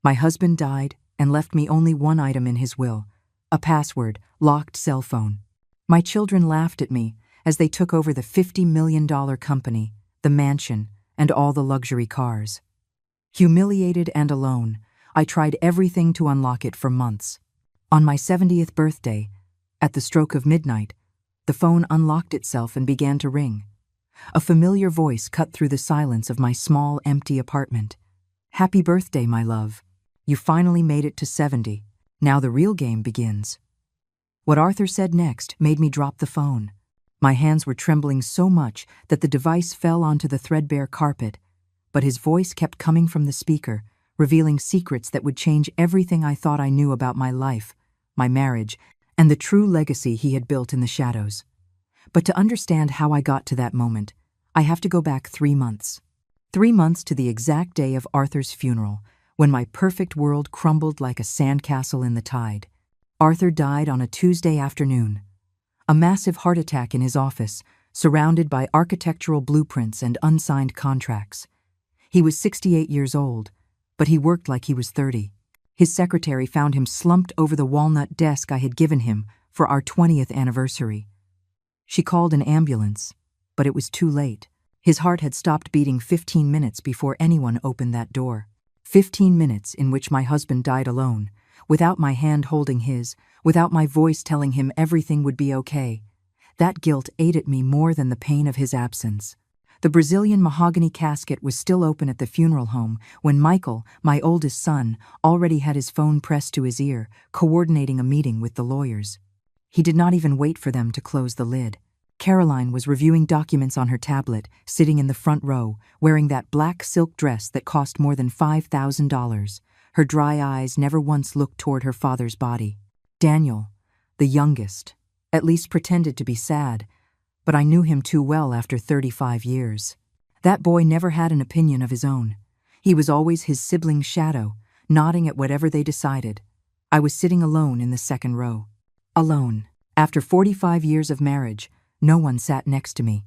My husband died and left me only one item in his will, a password, locked cell phone. My children laughed at me as they took over the $50 million company, the mansion, and all the luxury cars. Humiliated and alone, I tried everything to unlock it for months. On my 70th birthday, at the stroke of midnight, the phone unlocked itself and began to ring. A familiar voice cut through the silence of my small, empty apartment. "Happy birthday, my love. You finally made it to 70. Now the real game begins." What Arthur said next made me drop the phone. My hands were trembling so much that the device fell onto the threadbare carpet, but his voice kept coming from the speaker, revealing secrets that would change everything I thought I knew about my life, my marriage, and the true legacy he had built in the shadows. But to understand how I got to that moment, I have to go back 3 months. 3 months to the exact day of Arthur's funeral, when my perfect world crumbled like a sandcastle in the tide. Arthur died on a Tuesday afternoon. A massive heart attack in his office, surrounded by architectural blueprints and unsigned contracts. He was 68 years old, but he worked like he was 30. His secretary found him slumped over the walnut desk I had given him for our 20th anniversary. She called an ambulance, but it was too late. His heart had stopped beating 15 minutes before anyone opened that door. 15 minutes in which my husband died alone, without my hand holding his, without my voice telling him everything would be okay. That guilt ate at me more than the pain of his absence. The Brazilian mahogany casket was still open at the funeral home when Michael, my oldest son, already had his phone pressed to his ear, coordinating a meeting with the lawyers. He did not even wait for them to close the lid. Caroline was reviewing documents on her tablet, sitting in the front row, wearing that black silk dress that cost more than $5,000. Her dry eyes never once looked toward her father's body. Daniel, the youngest, at least pretended to be sad, but I knew him too well after 35 years. That boy never had an opinion of his own. He was always his sibling's shadow, nodding at whatever they decided. I was sitting alone in the second row. Alone. After 45 years of marriage, no one sat next to me.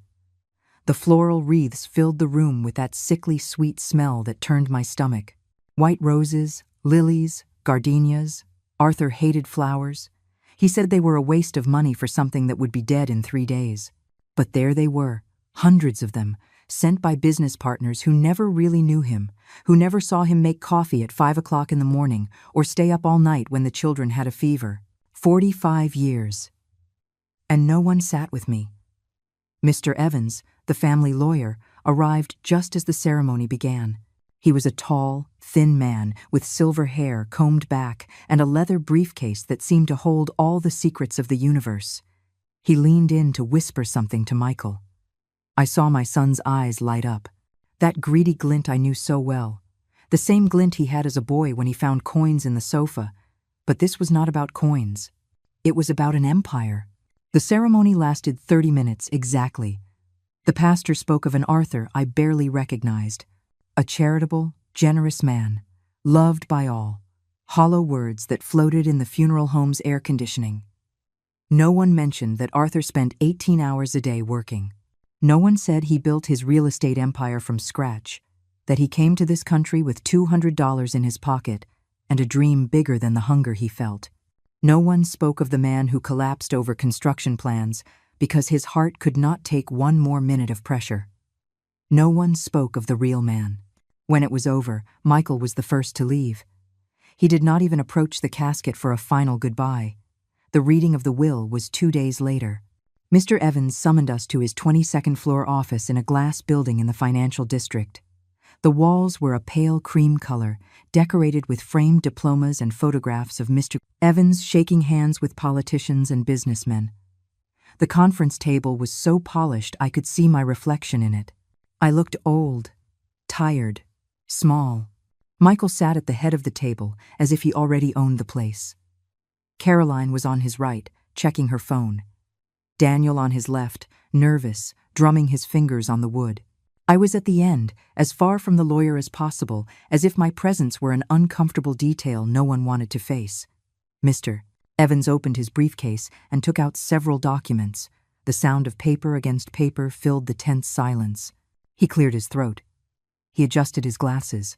The floral wreaths filled the room with that sickly sweet smell that turned my stomach. White roses, lilies, gardenias. Arthur hated flowers. He said they were a waste of money for something that would be dead in 3 days. But there they were, hundreds of them, sent by business partners who never really knew him, who never saw him make coffee at 5 o'clock in the morning or stay up all night when the children had a fever. 45 years. And no one sat with me. Mr. Evans, the family lawyer, arrived just as the ceremony began. He was a tall, thin man with silver hair combed back and a leather briefcase that seemed to hold all the secrets of the universe. He leaned in to whisper something to Michael. I saw my son's eyes light up. That greedy glint I knew so well. The same glint he had as a boy when he found coins in the sofa. But this was not about coins. It was about an empire. The ceremony lasted 30 minutes exactly. The pastor spoke of an Arthur I barely recognized. A charitable, generous man, loved by all. Hollow words that floated in the funeral home's air conditioning. No one mentioned that Arthur spent 18 hours a day working. No one said he built his real estate empire from scratch, that he came to this country with $200 in his pocket and a dream bigger than the hunger he felt. No one spoke of the man who collapsed over construction plans because his heart could not take one more minute of pressure. No one spoke of the real man. When it was over, Michael was the first to leave. He did not even approach the casket for a final goodbye. The reading of the will was 2 days later. Mr. Evans summoned us to his 22nd floor office in a glass building in the financial district. The walls were a pale cream color, decorated with framed diplomas and photographs of Mr. Evans shaking hands with politicians and businessmen. The conference table was so polished I could see my reflection in it. I looked old, tired, small. Michael sat at the head of the table as if he already owned the place. Caroline was on his right, checking her phone. Daniel on his left, nervous, drumming his fingers on the wood. I was at the end, as far from the lawyer as possible, as if my presence were an uncomfortable detail no one wanted to face. Mr. Evans opened his briefcase and took out several documents. The sound of paper against paper filled the tense silence. He cleared his throat. He adjusted his glasses.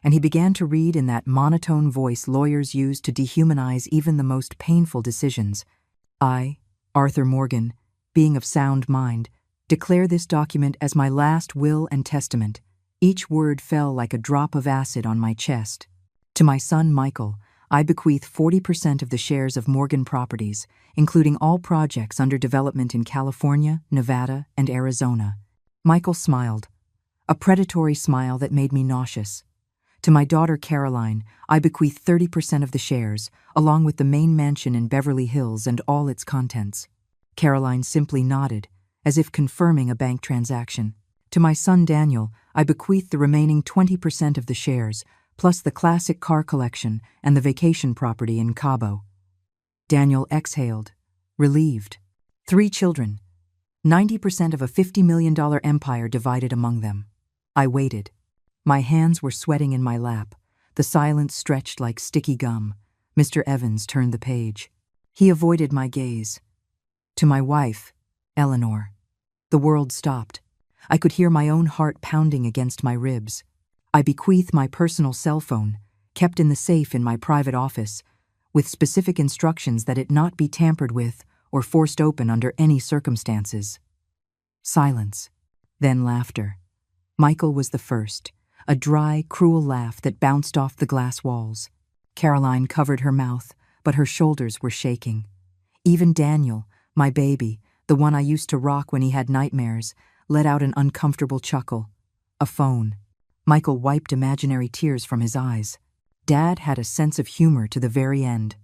and he began to read in that monotone voice lawyers use to dehumanize even the most painful decisions. I, Arthur Morgan, being of sound mind, declare this document as my last will and testament. Each word fell like a drop of acid on my chest. To my son Michael, I bequeath 40% of the shares of Morgan Properties, including all projects under development in California, Nevada, and Arizona. Michael smiled, a predatory smile that made me nauseous. To my daughter Caroline, I bequeath 30% of the shares, along with the main mansion in Beverly Hills and all its contents. Caroline simply nodded, as if confirming a bank transaction. To my son Daniel, I bequeath the remaining 20% of the shares, plus the classic car collection and the vacation property in Cabo. Daniel exhaled, relieved. 3 children, 90% of a $50 million empire divided among them. I waited. My hands were sweating in my lap. The silence stretched like sticky gum. Mr. Evans turned the page. He avoided my gaze. To my wife, Eleanor. The world stopped. I could hear my own heart pounding against my ribs. I bequeath my personal cell phone, kept in the safe in my private office, with specific instructions that it not be tampered with or forced open under any circumstances. Silence. Then laughter. Michael was the first, a dry, cruel laugh that bounced off the glass walls. Caroline covered her mouth, but her shoulders were shaking. Even Daniel, my baby, the one I used to rock when he had nightmares, let out an uncomfortable chuckle. A phone. Michael wiped imaginary tears from his eyes. Dad had a sense of humor to the very end.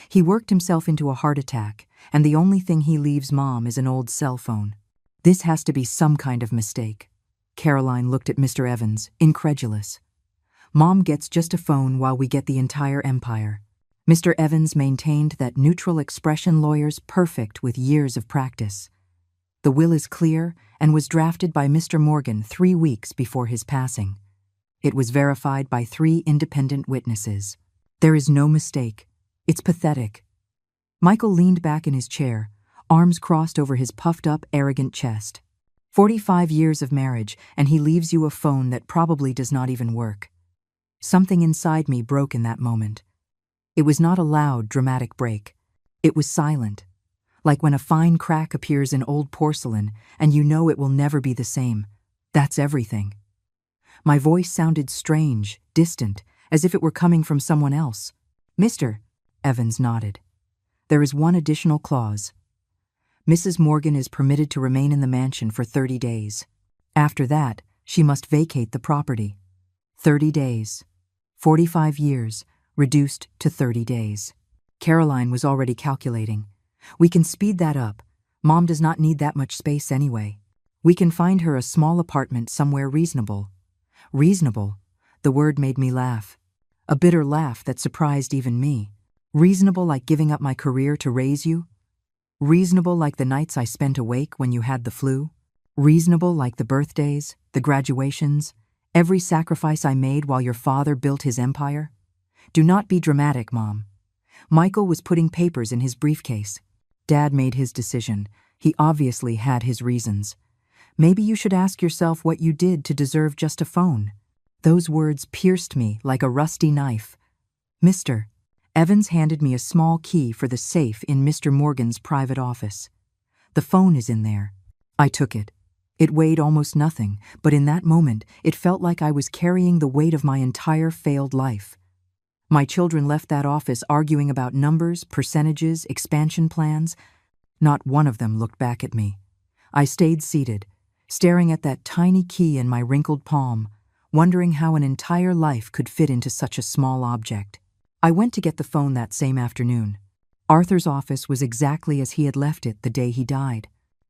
He worked himself into a heart attack, and the only thing he leaves Mom is an old cell phone. This has to be some kind of mistake. Caroline looked at Mr. Evans, incredulous. Mom gets just a phone while we get the entire empire. Mr. Evans maintained that neutral expression lawyer's perfect with years of practice. The will is clear and was drafted by Mr. Morgan 3 weeks before his passing. It was verified by 3 independent witnesses. There is no mistake. It's pathetic. Michael leaned back in his chair, arms crossed over his puffed-up, arrogant chest. 45 years of marriage, and he leaves you a phone that probably does not even work. Something inside me broke in that moment. It was not a loud, dramatic break. It was silent, like when a fine crack appears in old porcelain and you know it will never be the same. That's everything. My voice sounded strange, distant, as if it were coming from someone else. Mr. Evans nodded. There is one additional clause. Mrs. Morgan is permitted to remain in the mansion for 30 days. After that, she must vacate the property. 30 days. 45 years, reduced to 30 days. Caroline was already calculating. We can speed that up. Mom does not need that much space anyway. We can find her a small apartment somewhere reasonable. Reasonable. The word made me laugh. A bitter laugh that surprised even me. Reasonable like giving up my career to raise you? Reasonable like the nights I spent awake when you had the flu? Reasonable like the birthdays, the graduations, every sacrifice I made while your father built his empire? Do not be dramatic, Mom. Michael was putting papers in his briefcase. Dad made his decision. He obviously had his reasons. Maybe you should ask yourself what you did to deserve just a phone. Those words pierced me like a rusty knife. Mr. Evans handed me a small key for the safe in Mr. Morgan's private office. The phone is in there. I took it. It weighed almost nothing, but in that moment, it felt like I was carrying the weight of my entire failed life. My children left that office arguing about numbers, percentages, expansion plans. Not one of them looked back at me. I stayed seated, staring at that tiny key in my wrinkled palm, wondering how an entire life could fit into such a small object. I went to get the phone that same afternoon. Arthur's office was exactly as he had left it the day he died.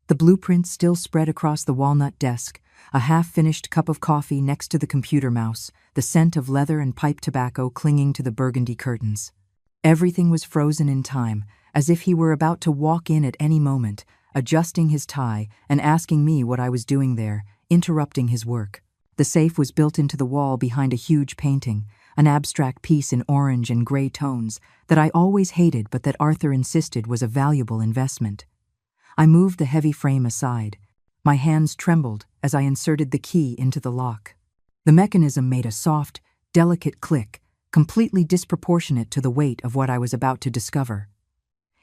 The blueprints still spread across the walnut desk, a half-finished cup of coffee next to the computer mouse, the scent of leather and pipe tobacco clinging to the burgundy curtains. Everything was frozen in time, as if he were about to walk in at any moment, adjusting his tie and asking me what I was doing there, interrupting his work. The safe was built into the wall behind a huge painting, an abstract piece in orange and gray tones that I always hated but that Arthur insisted was a valuable investment. I moved the heavy frame aside. My hands trembled as I inserted the key into the lock. The mechanism made a soft, delicate click, completely disproportionate to the weight of what I was about to discover.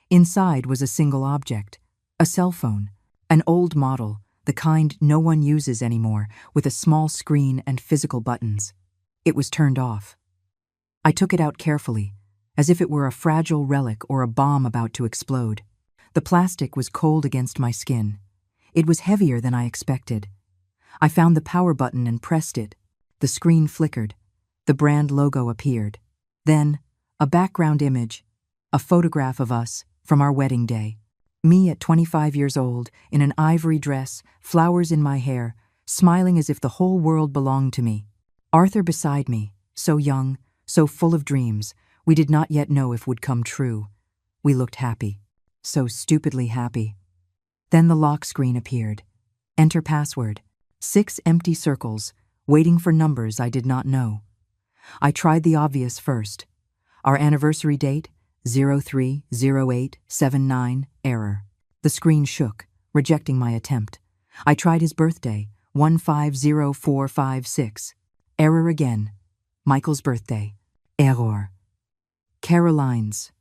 Inside was a single object, a cell phone, an old model, the kind no one uses anymore, with a small screen and physical buttons. It was turned off. I took it out carefully, as if it were a fragile relic or a bomb about to explode. The plastic was cold against my skin. It was heavier than I expected. I found the power button and pressed it. The screen flickered. The brand logo appeared. Then, a background image, a photograph of us from our wedding day. Me at 25 years old, in an ivory dress, flowers in my hair, smiling as if the whole world belonged to me. Arthur beside me, so young, so full of dreams, we did not yet know if would come true. We looked happy, so stupidly happy. Then the lock screen appeared. Enter password. 6 empty circles, waiting for numbers I did not know. I tried the obvious first. Our anniversary date, 030879, error. The screen shook, rejecting my attempt. I tried his birthday, 150456. Error again. Michael's birthday. Error. Caroline's.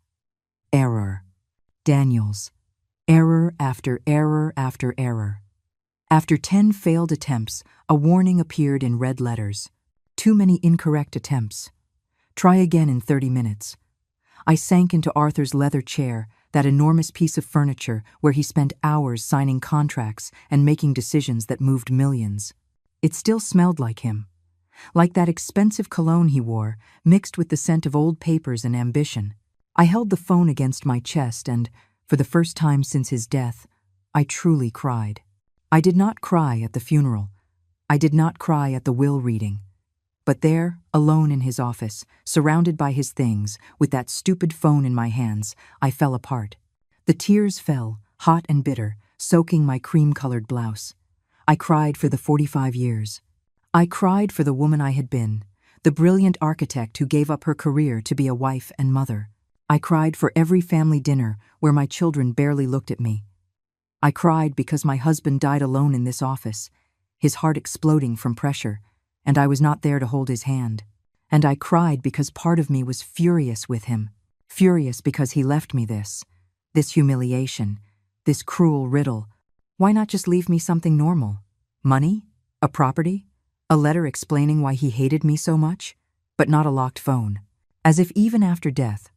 Error. Daniel's. Error after error after error. After 10 failed attempts, a warning appeared in red letters. Too many incorrect attempts. Try again in 30 minutes. I sank into Arthur's leather chair, that enormous piece of furniture where he spent hours signing contracts and making decisions that moved millions. It still smelled like him. Like that expensive cologne he wore, mixed with the scent of old papers and ambition. I held the phone against my chest and, for the first time since his death, I truly cried. I did not cry at the funeral. I did not cry at the will reading. But there, alone in his office, surrounded by his things, with that stupid phone in my hands, I fell apart. The tears fell, hot and bitter, soaking my cream-colored blouse. I cried for the 45 years. I cried for the woman I had been, the brilliant architect who gave up her career to be a wife and mother. I cried for every family dinner where my children barely looked at me. I cried because my husband died alone in this office, his heart exploding from pressure, and I was not there to hold his hand. And I cried because part of me was furious with him, furious because he left me this humiliation, this cruel riddle. Why not just leave me something normal? Money? A property? A letter explaining why he hated me so much? But not a locked phone. As if even after death,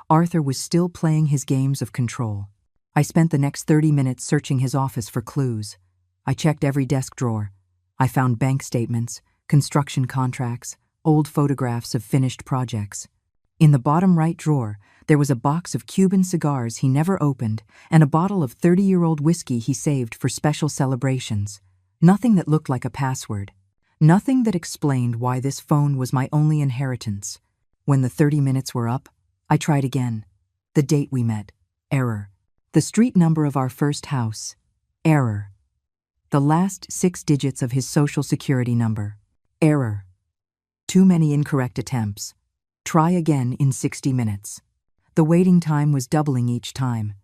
Arthur was still playing his games of control. I spent the next 30 minutes searching his office for clues. I checked every desk drawer. I found bank statements, construction contracts, old photographs of finished projects. In the bottom right drawer, there was a box of Cuban cigars he never opened and a bottle of 30-year-old whiskey he saved for special celebrations. Nothing that looked like a password. Nothing that explained why this phone was my only inheritance. When the 30 minutes were up, I tried again. The date we met. Error. The street number of our first house. Error. The last 6 digits of his social security number. Error. Too many incorrect attempts. Try again in 60 minutes. The waiting time was doubling each time.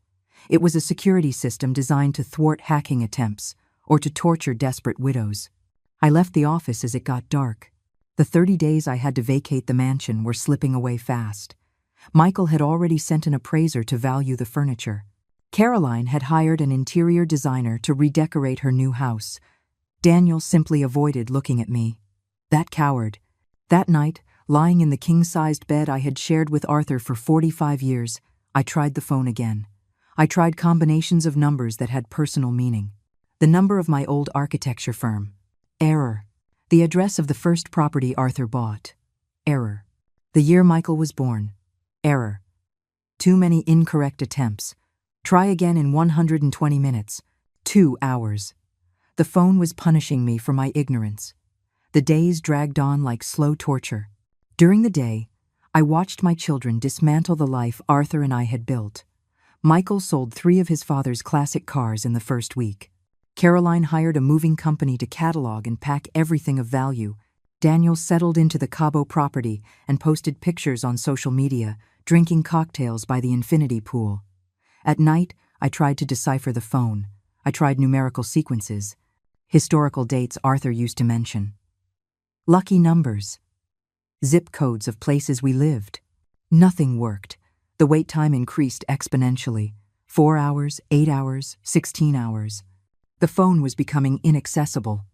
It was a security system designed to thwart hacking attempts or to torture desperate widows. I left the office as it got dark. The 30 days I had to vacate the mansion were slipping away fast. Michael had already sent an appraiser to value the furniture. Caroline had hired an interior designer to redecorate her new house. Daniel simply avoided looking at me. That coward. That night, lying in the king-sized bed I had shared with Arthur for 45 years, I tried the phone again. I tried combinations of numbers that had personal meaning. The number of my old architecture firm. Error. The address of the first property Arthur bought. Error. The year Michael was born. Error. Too many incorrect attempts. Try again in 120 minutes. 2 hours. The phone was punishing me for my ignorance. The days dragged on like slow torture. During the day, I watched my children dismantle the life Arthur and I had built. Michael sold 3 of his father's classic cars in the first week. Caroline hired a moving company to catalog and pack everything of value. Daniel settled into the Cabo property and posted pictures on social media, drinking cocktails by the infinity pool. At night, I tried to decipher the phone. I tried numerical sequences, historical dates Arthur used to mention. Lucky numbers. zip codes of places we lived. Nothing worked. The wait time increased exponentially. 4 hours, 8 hours, 16 hours. The phone was becoming inaccessible.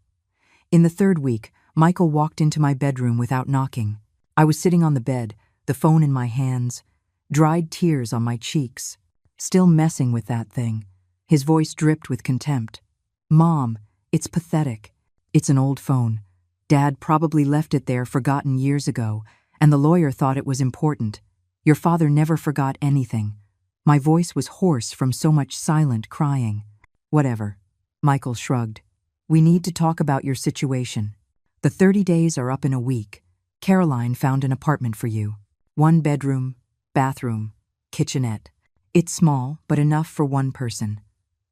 In the third week, Michael walked into my bedroom without knocking. I was sitting on the bed, the phone in my hands, dried tears on my cheeks, still messing with that thing. His voice dripped with contempt. "Mom, it's pathetic. It's an old phone. Dad probably left it there forgotten years ago, and the lawyer thought it was important. Your father never forgot anything." My voice was hoarse from so much silent crying. "Whatever." Michael shrugged. "We need to talk about your situation. The 30 days are up in a week. Caroline found an apartment for you. 1 bedroom, bathroom, kitchenette. It's small, but enough for 1 person.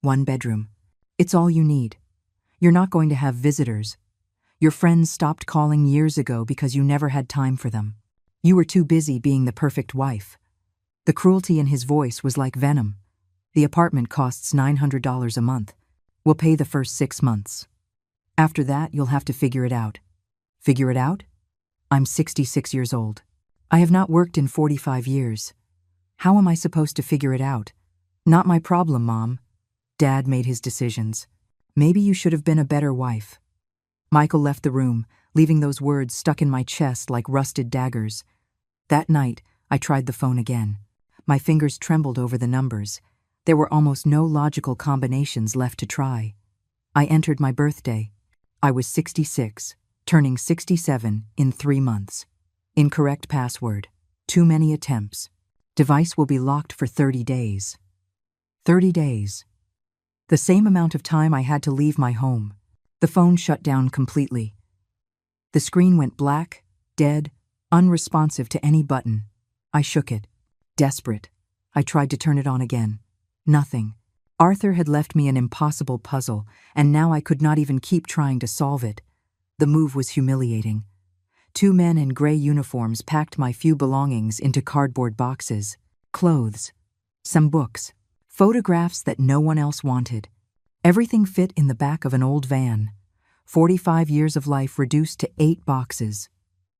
1 bedroom. It's all you need. You're not going to have visitors. Your friends stopped calling years ago because you never had time for them. You were too busy being the perfect wife." The cruelty in his voice was like venom. "The apartment costs $900 a month. We'll pay the first 6 months. After that, you'll have to figure it out." "Figure it out?" I'm 66 years old. I have not worked in 45 years. How am I supposed to figure it out? "Not my problem, Mom." Dad made his decisions. "Maybe you should have been a better wife." Michael left the room, leaving those words stuck in my chest like rusted daggers. That night, I tried the phone again. My fingers trembled over the numbers. There were almost no logical combinations left to try. I entered my birthday. I was 66, turning 67 in 3 months. Incorrect password. Too many attempts. Device will be locked for 30 days. 30 days. The same amount of time I had to leave my home. The phone shut down completely. The screen went black, dead, unresponsive to any button. I shook it. Desperate. I tried to turn it on again. Nothing. Arthur had left me an impossible puzzle, and now I could not even keep trying to solve it. The move was humiliating. 2 men in gray uniforms packed my few belongings into cardboard boxes. Clothes. Some books. Photographs that no one else wanted. Everything fit in the back of an old van. 45 years of life reduced to 8 boxes.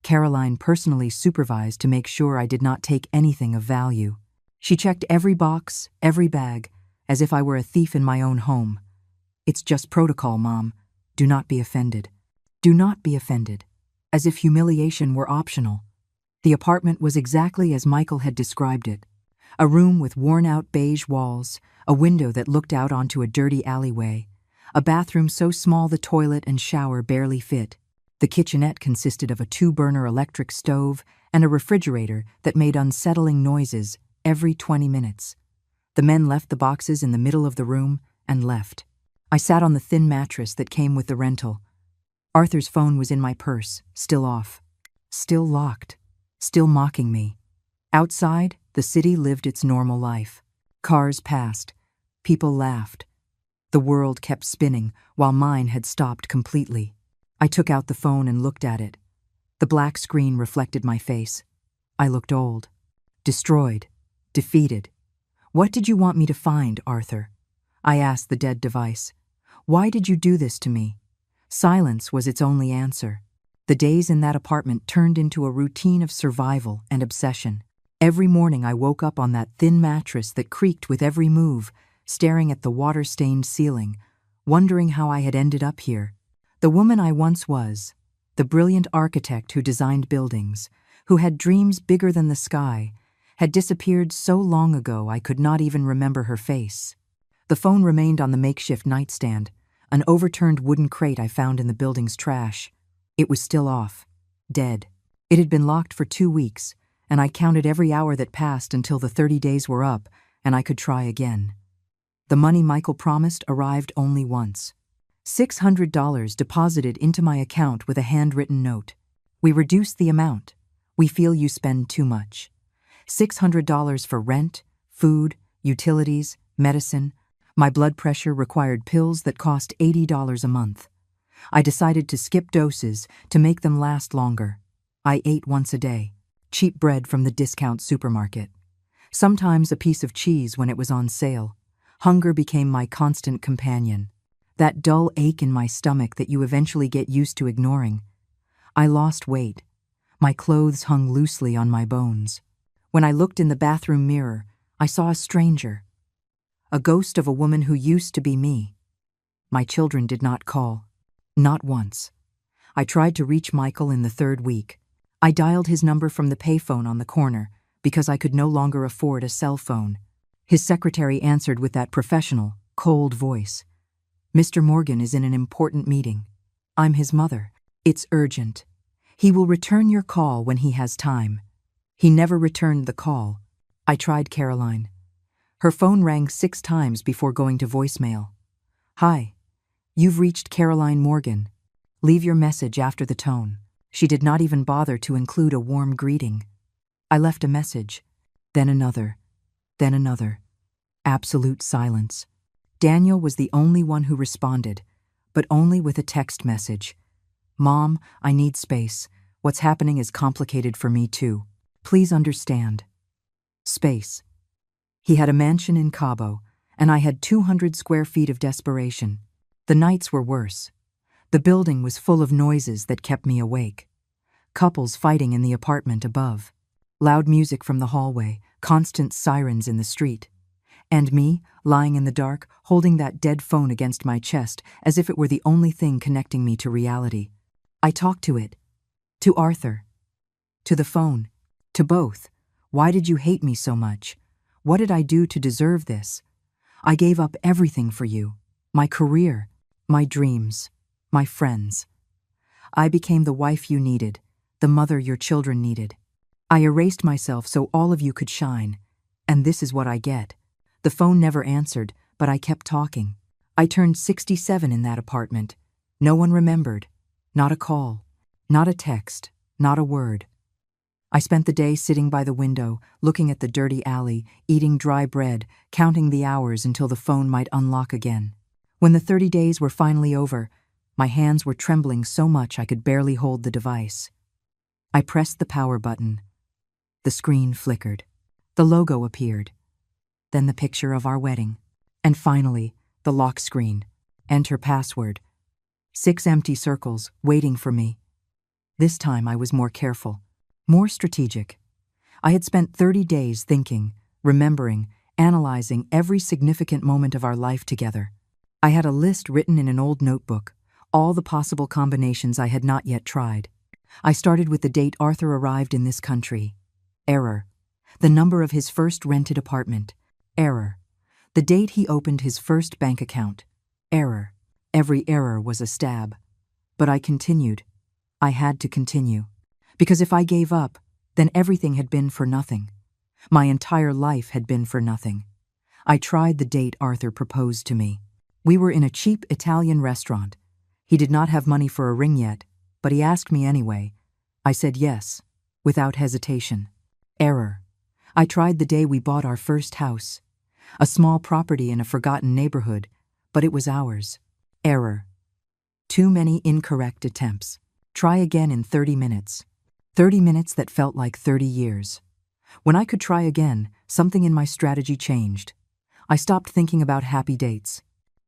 Caroline personally supervised to make sure I did not take anything of value. She checked every box, every bag, as if I were a thief in my own home. "It's just protocol, Mom. Do not be offended." Do not be offended. As if humiliation were optional. The apartment was exactly as Michael had described it. A room with worn-out beige walls, a window that looked out onto a dirty alleyway, a bathroom so small the toilet and shower barely fit. The kitchenette consisted of a 2-burner electric stove and a refrigerator that made unsettling noises every 20 minutes. The men left the boxes in the middle of the room and left. I sat on the thin mattress that came with the rental. Arthur's phone was in my purse, still off. Still locked. Still mocking me. Outside, the city lived its normal life. Cars passed. People laughed. The world kept spinning while mine had stopped completely. I took out the phone and looked at it. The black screen reflected my face. I looked old. Destroyed. Defeated. "What did you want me to find, Arthur?" I asked the dead device. "Why did you do this to me?" Silence was its only answer. The days in that apartment turned into a routine of survival and obsession. Every morning I woke up on that thin mattress that creaked with every move, staring at the water-stained ceiling, wondering how I had ended up here. The woman I once was, the brilliant architect who designed buildings, who had dreams bigger than the sky, had disappeared so long ago I could not even remember her face. The phone remained on the makeshift nightstand, an overturned wooden crate I found in the building's trash. It was still off, dead. It had been locked for 2 weeks, and I counted every hour that passed until the 30 days were up and I could try again. The money Michael promised arrived only once. $600 deposited into my account with a handwritten note. "We reduced the amount. We feel you spend too much. $600 for rent, food, utilities, medicine. My blood pressure required pills that cost $80 a month. I decided to skip doses to make them last longer. I ate once a day. Cheap bread from the discount supermarket. Sometimes a piece of cheese when it was on sale. Hunger became my constant companion. That dull ache in my stomach that you eventually get used to ignoring. I lost weight. My clothes hung loosely on my bones. When I looked in the bathroom mirror, I saw a stranger, a ghost of a woman who used to be me. My children did not call. Not once. I tried to reach Michael in the third week. I dialed his number from the payphone on the corner because I could no longer afford a cell phone. His secretary answered with that professional, cold voice. "Mr. Morgan is in an important meeting. I'm his mother. It's urgent. He will return your call when he has time." He never returned the call. I tried Caroline. Her phone rang 6 times before going to voicemail. "Hi, you've reached Caroline Morgan. Leave your message after the tone." She did not even bother to include a warm greeting. I left a message, then another, then another. Absolute silence. Daniel was the only one who responded, but only with a text message. "Mom, I need space. What's happening is complicated for me too. Please understand." Space. He had a mansion in Cabo, and I had 200 square feet of desperation. The nights were worse. The building was full of noises that kept me awake. Couples fighting in the apartment above. Loud music from the hallway, constant sirens in the street. And me, lying in the dark, holding that dead phone against my chest as if it were the only thing connecting me to reality. I talked to it. To Arthur. To the phone. To both. Why did you hate me so much? What did I do to deserve this? I gave up everything for you. My career. My dreams. My friends. I became the wife you needed, the mother your children needed. I erased myself so all of you could shine. And this is what I get. The phone never answered, but I kept talking. I turned 67 in that apartment. No one remembered. Not a call. Not a text. Not a word. I spent the day sitting by the window, looking at the dirty alley, eating dry bread, counting the hours until the phone might unlock again. When the 30 days were finally over, my hands were trembling so much I could barely hold the device. I pressed the power button. The screen flickered. The logo appeared. Then the picture of our wedding. And finally, the lock screen. Enter password. 6 empty circles waiting for me. This time I was more careful, more strategic. I had spent 30 days thinking, remembering, analyzing every significant moment of our life together. I had a list written in an old notebook, all the possible combinations I had not yet tried. I started with the date Arthur arrived in this country. Error. The number of his first rented apartment. Error. The date he opened his first bank account. Error. Every error was a stab. But I continued. I had to continue. Because if I gave up, then everything had been for nothing. My entire life had been for nothing. I tried the date Arthur proposed to me. We were in a cheap Italian restaurant. He did not have money for a ring yet, but he asked me anyway. I said yes, without hesitation. Error. I tried the day we bought our first house. A small property in a forgotten neighborhood, but it was ours. Error. Too many incorrect attempts. Try again in 30 minutes. 30 minutes that felt like 30 years. When I could try again, something in my strategy changed. I stopped thinking about happy dates.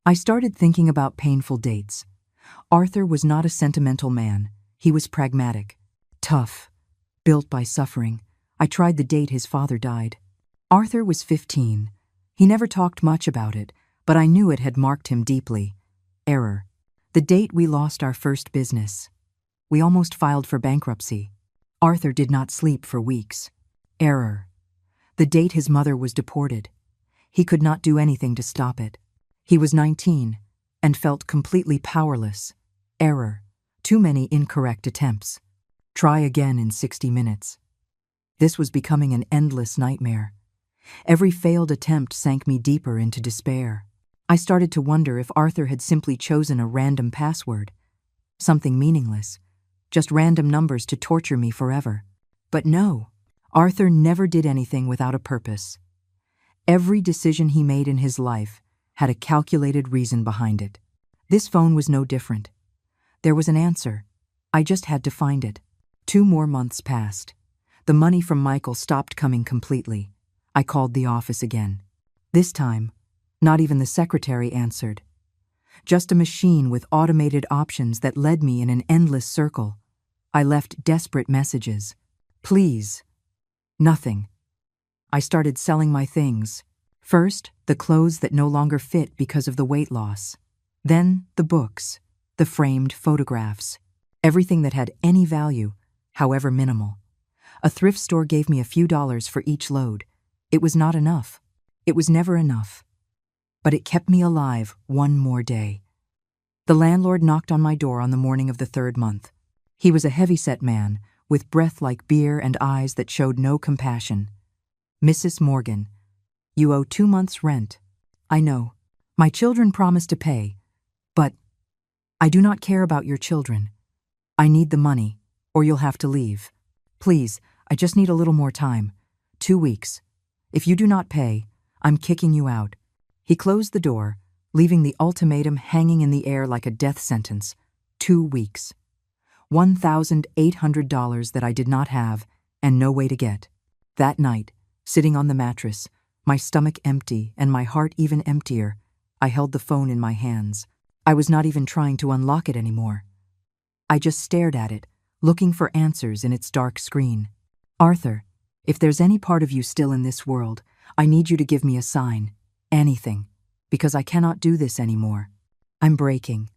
I started thinking about painful dates. Arthur was not a sentimental man. He was pragmatic, tough, built by suffering. I tried the date his father died. Arthur was 15. He never talked much about it, but I knew it had marked him deeply. Error. The date we lost our first business. We almost filed for bankruptcy. Arthur did not sleep for weeks. Error. The date his mother was deported. He could not do anything to stop it. He was 19 and felt completely powerless. Error. Too many incorrect attempts. Try again in 60 minutes. This was becoming an endless nightmare. Every failed attempt sank me deeper into despair. I started to wonder if Arthur had simply chosen a random password. Something meaningless. Just random numbers to torture me forever. But no, Arthur never did anything without a purpose. Every decision he made in his life had a calculated reason behind it. This phone was no different. There was an answer. I just had to find it. 2 more months passed. The money from Michael stopped coming completely. I called the office again. This time, not even the secretary answered. Just a machine with automated options that led me in an endless circle. I left desperate messages. Please. Nothing. I started selling my things. First, the clothes that no longer fit because of the weight loss. Then, the books, the framed photographs, everything that had any value, however minimal. A thrift store gave me a few dollars for each load. It was not enough. It was never enough. But it kept me alive one more day. The landlord knocked on my door on the morning of the third month. He was a heavy-set man, with breath like beer and eyes that showed no compassion. Mrs. Morgan, you owe 2 months' rent. I know. My children promised to pay. But I do not care about your children. I need the money, or you'll have to leave. Please, I just need a little more time. 2 weeks. If you do not pay, I'm kicking you out. He closed the door, leaving the ultimatum hanging in the air like a death sentence. 2 weeks. $1,800 that I did not have and no way to get. That night, sitting on the mattress, my stomach empty and my heart even emptier, I held the phone in my hands. I was not even trying to unlock it anymore. I just stared at it, looking for answers in its dark screen. Arthur, if there's any part of you still in this world, I need you to give me a sign. Anything. Because I cannot do this anymore. I'm breaking.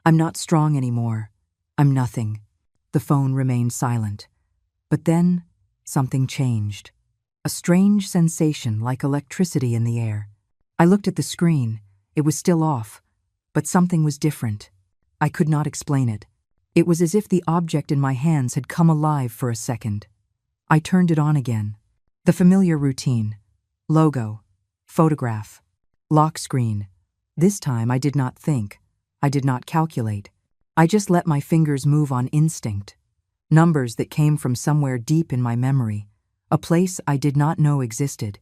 I'm not strong anymore. I'm nothing. The phone remained silent. But then, something changed. A strange sensation like electricity in the air. I looked at the screen. It was still off. But something was different. I could not explain it. It was as if the object in my hands had come alive for a second. I turned it on again. The familiar routine. Logo. Photograph. Lock screen. This time I did not think. I did not calculate. I just let my fingers move on instinct. Numbers that came from somewhere deep in my memory. A place I did not know existed.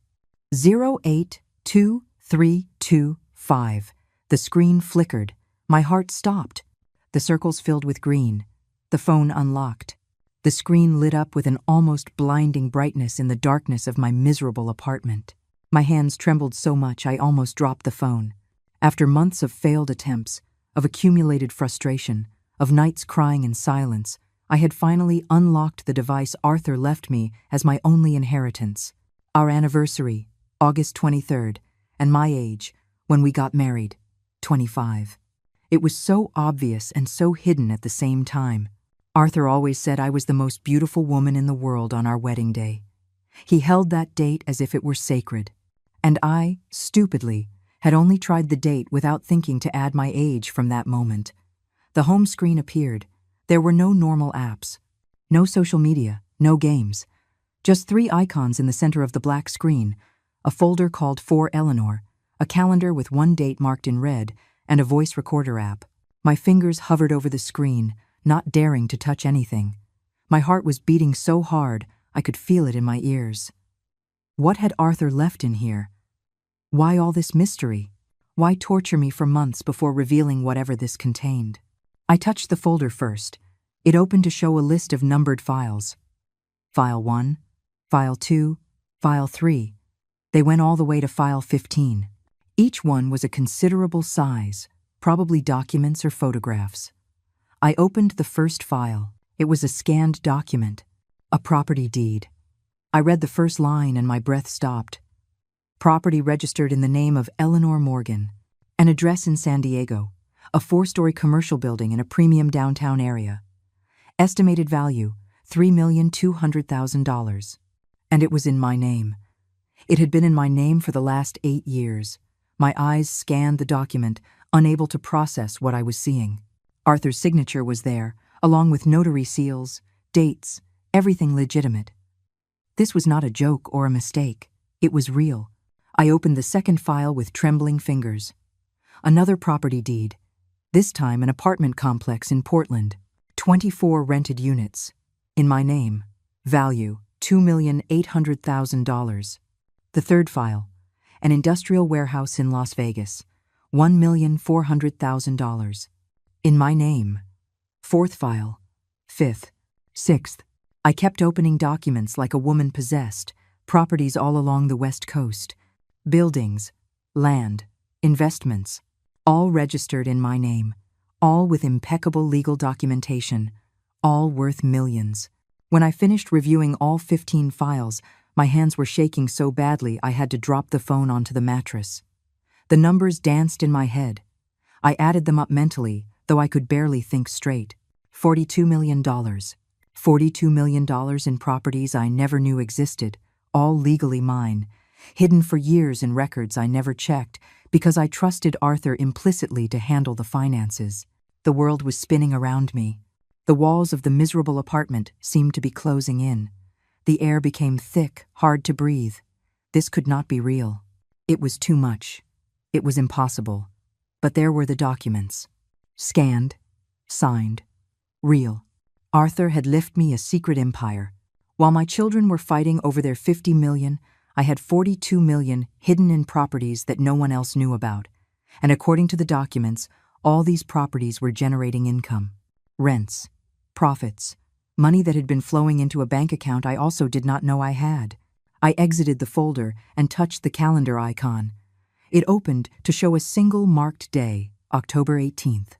082325. The screen flickered. My heart stopped. The circles filled with green. The phone unlocked. The screen lit up with an almost blinding brightness in the darkness of my miserable apartment. My hands trembled so much I almost dropped the phone. After months of failed attempts, of accumulated frustration, of nights crying in silence, I had finally unlocked the device Arthur left me as my only inheritance. Our anniversary, August 23rd, and my age, when we got married, 25. It was so obvious and so hidden at the same time. Arthur always said I was the most beautiful woman in the world on our wedding day. He held that date as if it were sacred. And I, stupidly, had only tried the date without thinking to add my age from that moment. The home screen appeared. There were no normal apps. No social media, no games. Just 3 icons in the center of the black screen, a folder called For Eleanor, a calendar with one date marked in red, and a voice recorder app. My fingers hovered over the screen, not daring to touch anything. My heart was beating so hard I could feel it in my ears. What had Arthur left in here? Why all this mystery? Why torture me for months before revealing whatever this contained? I touched the folder first. It opened to show a list of numbered files. File 1, File 2, File 3. They went all the way to File 15. Each one was a considerable size, probably documents or photographs. I opened the first file. It was a scanned document, a property deed. I read the first line and my breath stopped. Property registered in the name of Eleanor Morgan. An address in San Diego. A 4-story commercial building in a premium downtown area. Estimated value, $3,200,000. And it was in my name. It had been in my name for the last 8 years. My eyes scanned the document, unable to process what I was seeing. Arthur's signature was there, along with notary seals, dates, everything legitimate. This was not a joke or a mistake. It was real. I opened the second file with trembling fingers. Another property deed. This time an apartment complex in Portland. 24 rented units. In my name. Value, $2,800,000. The third file. An industrial warehouse in Las Vegas. $1,400,000. In my name. Fourth file. Fifth. Sixth. I kept opening documents like a woman possessed. Properties all along the West Coast. Buildings. Land. Investments. All registered in my name. All with impeccable legal documentation. all worth millions. When I finished reviewing all 15 files, my hands were shaking so badly I had to drop the phone onto the mattress. The numbers danced in my head. I added them up mentally, though I could barely think straight. $42 million. $42 million in properties I never knew existed, all legally mine, hidden for years in records I never checked because I trusted Arthur implicitly to handle the finances. The world was spinning around me. The walls of the miserable apartment seemed to be closing in. The air became thick, hard to breathe. This could not be real. It was too much. It was impossible. But there were the documents. Scanned, signed, real. Arthur had left me a secret empire. While my children were fighting over their $50 million, I had $42 million hidden in properties that no one else knew about. And according to the documents, all these properties were generating income. Rents, profits, money that had been flowing into a bank account I also did not know I had. I exited the folder and touched the calendar icon. It opened to show a single marked day, October 18th.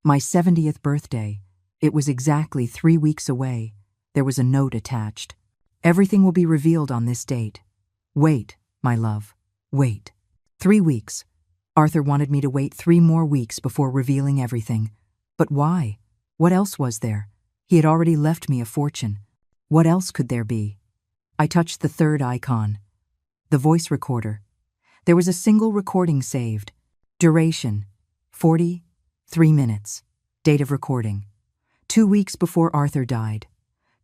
My 70th birthday. It was exactly 3 weeks away. There was a note attached. Everything will be revealed on this date. Wait, my love, wait. 3 weeks. Arthur wanted me to wait 3 more weeks before revealing everything. But why? What else was there? He had already left me a fortune. What else could there be? I touched the third icon. The voice recorder. There was a single recording saved. Duration, 43 minutes. Date of recording. 2 weeks before Arthur died.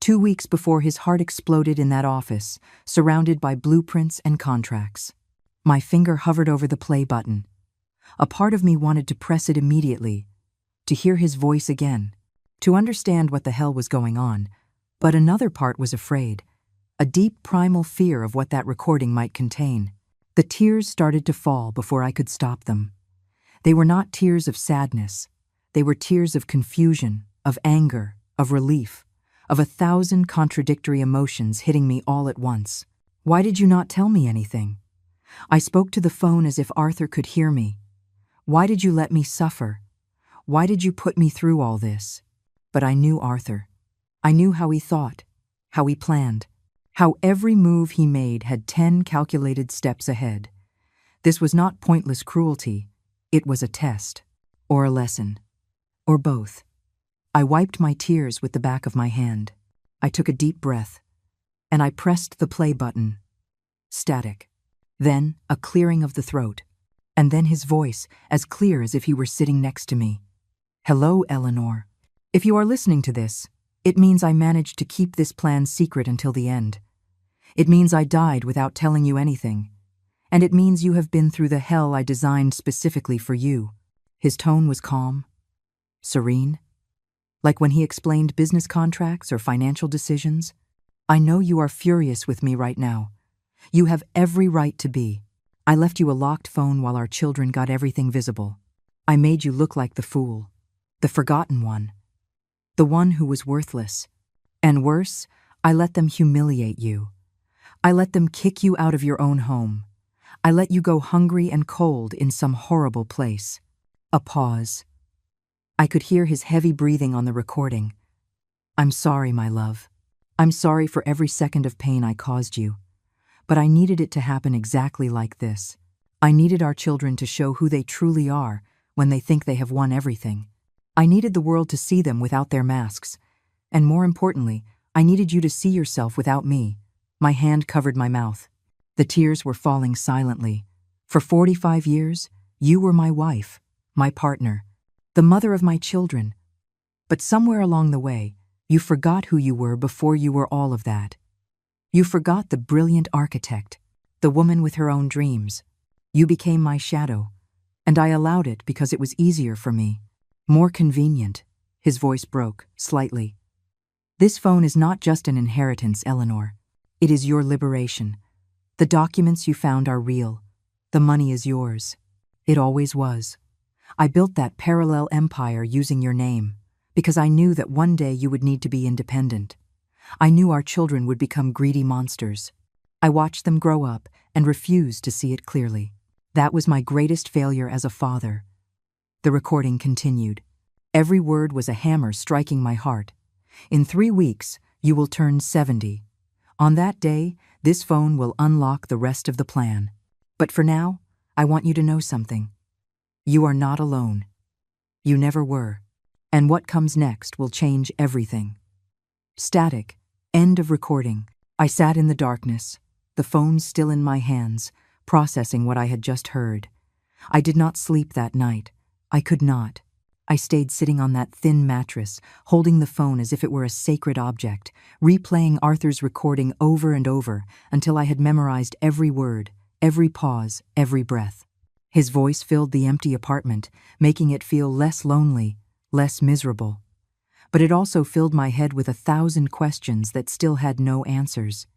2 weeks before his heart exploded in that office, surrounded by blueprints and contracts. My finger hovered over the play button. A part of me wanted to press it immediately, to hear his voice again, to understand what the hell was going on, but another part was afraid, a deep primal fear of what that recording might contain. The tears started to fall before I could stop them. They were not tears of sadness. They were tears of confusion, of anger, of relief, of 1,000 contradictory emotions hitting me all at once. Why did you not tell me anything? I spoke to the phone as if Arthur could hear me. Why did you let me suffer? Why did you put me through all this? But I knew Arthur. I knew how he thought, how he planned, how every move he made had 10 calculated steps ahead. This was not pointless cruelty. It was a test, or a lesson, or both. I wiped my tears with the back of my hand. I took a deep breath, and I pressed the play button. Static. Then a clearing of the throat, and then his voice, as clear as if he were sitting next to me. Hello, Eleanor. If you are listening to this, it means I managed to keep this plan secret until the end. It means I died without telling you anything. And it means you have been through the hell I designed specifically for you. His tone was calm, serene, like when he explained business contracts or financial decisions. I know you are furious with me right now. You have every right to be. I left you a locked phone while our children got everything visible. I made you look like the fool, the forgotten one, the one who was worthless. And worse, I let them humiliate you. I let them kick you out of your own home. I let you go hungry and cold in some horrible place. A pause. I could hear his heavy breathing on the recording. I'm sorry, my love. I'm sorry for every second of pain I caused you. But I needed it to happen exactly like this. I needed our children to show who they truly are when they think they have won everything. I needed the world to see them without their masks. And more importantly, I needed you to see yourself without me. My hand covered my mouth. The tears were falling silently. For 45 years, you were my wife, my partner, the mother of my children. But somewhere along the way, you forgot who you were before you were all of that. You forgot the brilliant architect, the woman with her own dreams. You became my shadow, and I allowed it because it was easier for me, more convenient. His voice broke, slightly. This phone is not just an inheritance, Eleanor. It is your liberation. The documents you found are real. The money is yours. It always was. I built that parallel empire using your name, because I knew that one day you would need to be independent. I knew our children would become greedy monsters. I watched them grow up and refused to see it clearly. That was my greatest failure as a father. The recording continued. Every word was a hammer striking my heart. In 3 weeks, you will turn 70. On that day, this phone will unlock the rest of the plan. But for now, I want you to know something. You are not alone. You never were. And what comes next will change everything. Static. End of recording. I sat in the darkness, the phone still in my hands, processing what I had just heard. I did not sleep that night. I could not. I stayed sitting on that thin mattress, holding the phone as if it were a sacred object, replaying Arthur's recording over and over until I had memorized every word, every pause, every breath. His voice filled the empty apartment, making it feel less lonely, less miserable. But it also filled my head with 1,000 questions that still had no answers.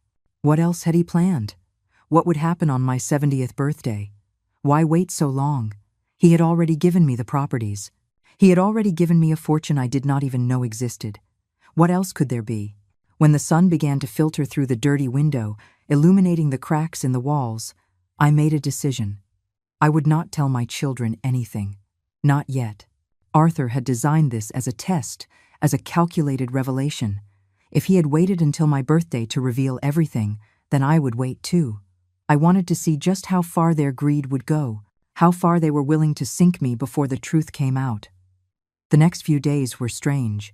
What else had he planned? What would happen on my 70th birthday? Why wait so long? He had already given me the properties. He had already given me a fortune I did not even know existed. What else could there be? When the sun began to filter through the dirty window, illuminating the cracks in the walls, I made a decision. I would not tell my children anything. Not yet. Arthur had designed this as a test, as a calculated revelation. If he had waited until my birthday to reveal everything, then I would wait too. I wanted to see just how far their greed would go, how far they were willing to sink me before the truth came out. The next few days were strange.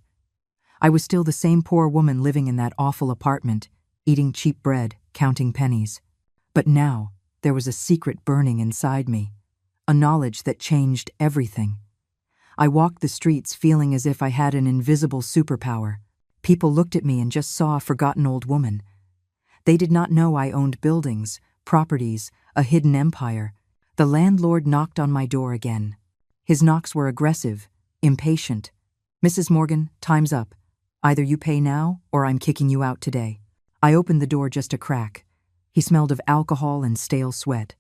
I was still the same poor woman living in that awful apartment, eating cheap bread, counting pennies. But now, there was a secret burning inside me, a knowledge that changed everything. I walked the streets feeling as if I had an invisible superpower. People looked at me and just saw a forgotten old woman. They did not know I owned buildings, properties, a hidden empire. The landlord knocked on my door again. His knocks were aggressive, impatient. "Mrs. Morgan, time's up. Either you pay now, or I'm kicking you out today." I opened the door just a crack. He smelled of alcohol and stale sweat.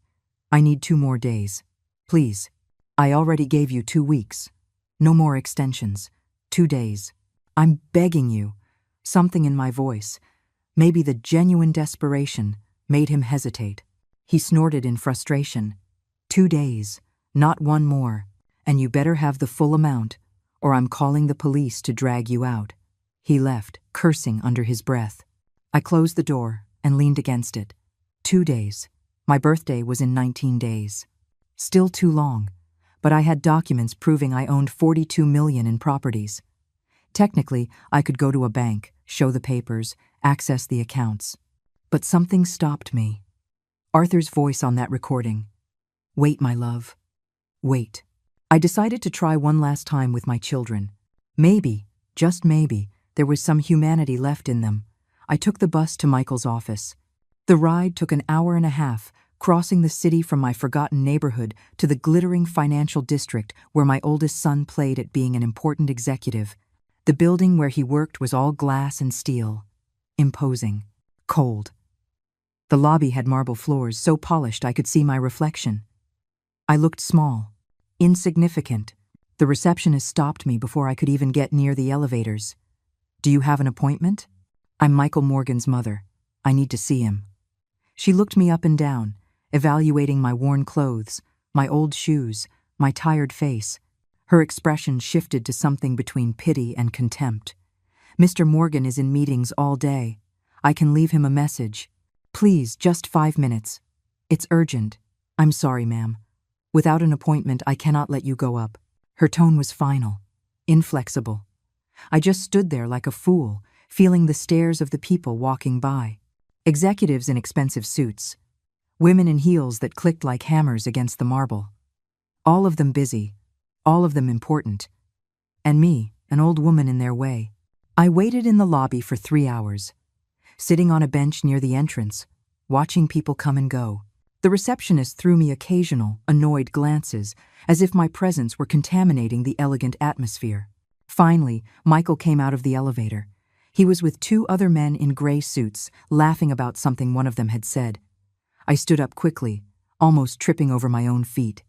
"I need 2 more days. Please. I already gave you 2 weeks. No more extensions. 2 days. I'm begging you." Something in my voice, maybe the genuine desperation, made him hesitate. He snorted in frustration. 2 days, not 1 more, and you better have the full amount, or I'm calling the police to drag you out. He left, cursing under his breath. I closed the door and leaned against it. 2 days. My birthday was in 19 days. Still too long, but I had documents proving I owned $42 million in properties. Technically, I could go to a bank, show the papers, access the accounts. But something stopped me. Arthur's voice on that recording. "Wait, my love. Wait." I decided to try one last time with my children. Maybe, just maybe, there was some humanity left in them. I took the bus to Michael's office. The ride took an hour and a half, crossing the city from my forgotten neighborhood to the glittering financial district where my oldest son played at being an important executive. The building where he worked was all glass and steel. Imposing. Cold. The lobby had marble floors so polished I could see my reflection. I looked small, insignificant. The receptionist stopped me before I could even get near the elevators. "Do you have an appointment?" "I'm Michael Morgan's mother. I need to see him." She looked me up and down, evaluating my worn clothes, my old shoes, my tired face. Her expression shifted to something between pity and contempt. "Mr. Morgan is in meetings all day. I can leave him a message. Please, just 5 minutes. It's urgent. I'm sorry, ma'am. Without an appointment, I cannot let you go up." Her tone was final, inflexible. I just stood there like a fool, feeling the stares of the people walking by. Executives in expensive suits. Women in heels that clicked like hammers against the marble. All of them busy. All of them important. And me, an old woman in their way. I waited in the lobby for 3 hours, sitting on a bench near the entrance, watching people come and go. The receptionist threw me occasional, annoyed glances, as if my presence were contaminating the elegant atmosphere. Finally, Michael came out of the elevator. He was with 2 other men in gray suits, laughing about something one of them had said. I stood up quickly, almost tripping over my own feet.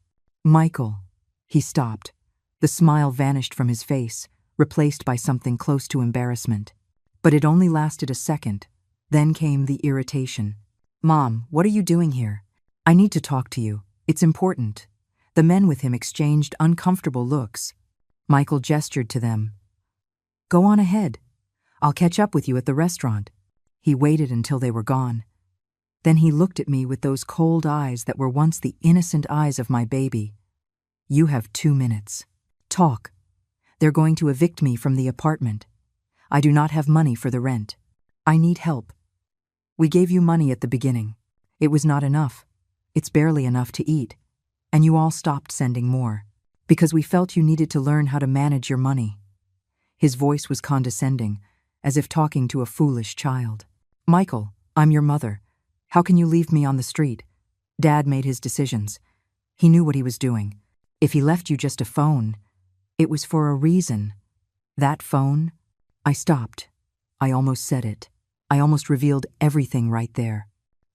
"Michael." He stopped. The smile vanished from his face, replaced by something close to embarrassment. But it only lasted a second. Then came the irritation. "Mom, what are you doing here? I need to talk to you. It's important." The men with him exchanged uncomfortable looks. Michael gestured to them. "Go on ahead. I'll catch up with you at the restaurant." He waited until they were gone. Then he looked at me with those cold eyes that were once the innocent eyes of my baby. "You have 2 minutes. Talk. They're going to evict me from the apartment. I do not have money for the rent. I need help. We gave you money at the beginning. It was not enough. It's barely enough to eat. And you all stopped sending more, because we felt you needed to learn how to manage your money." His voice was condescending, as if talking to a foolish child. "Michael, I'm your mother. How can you leave me on the street? Dad made his decisions. He knew what he was doing. If he left you just a phone, it was for a reason. That phone—" I stopped. I almost said it. I almost revealed everything right there.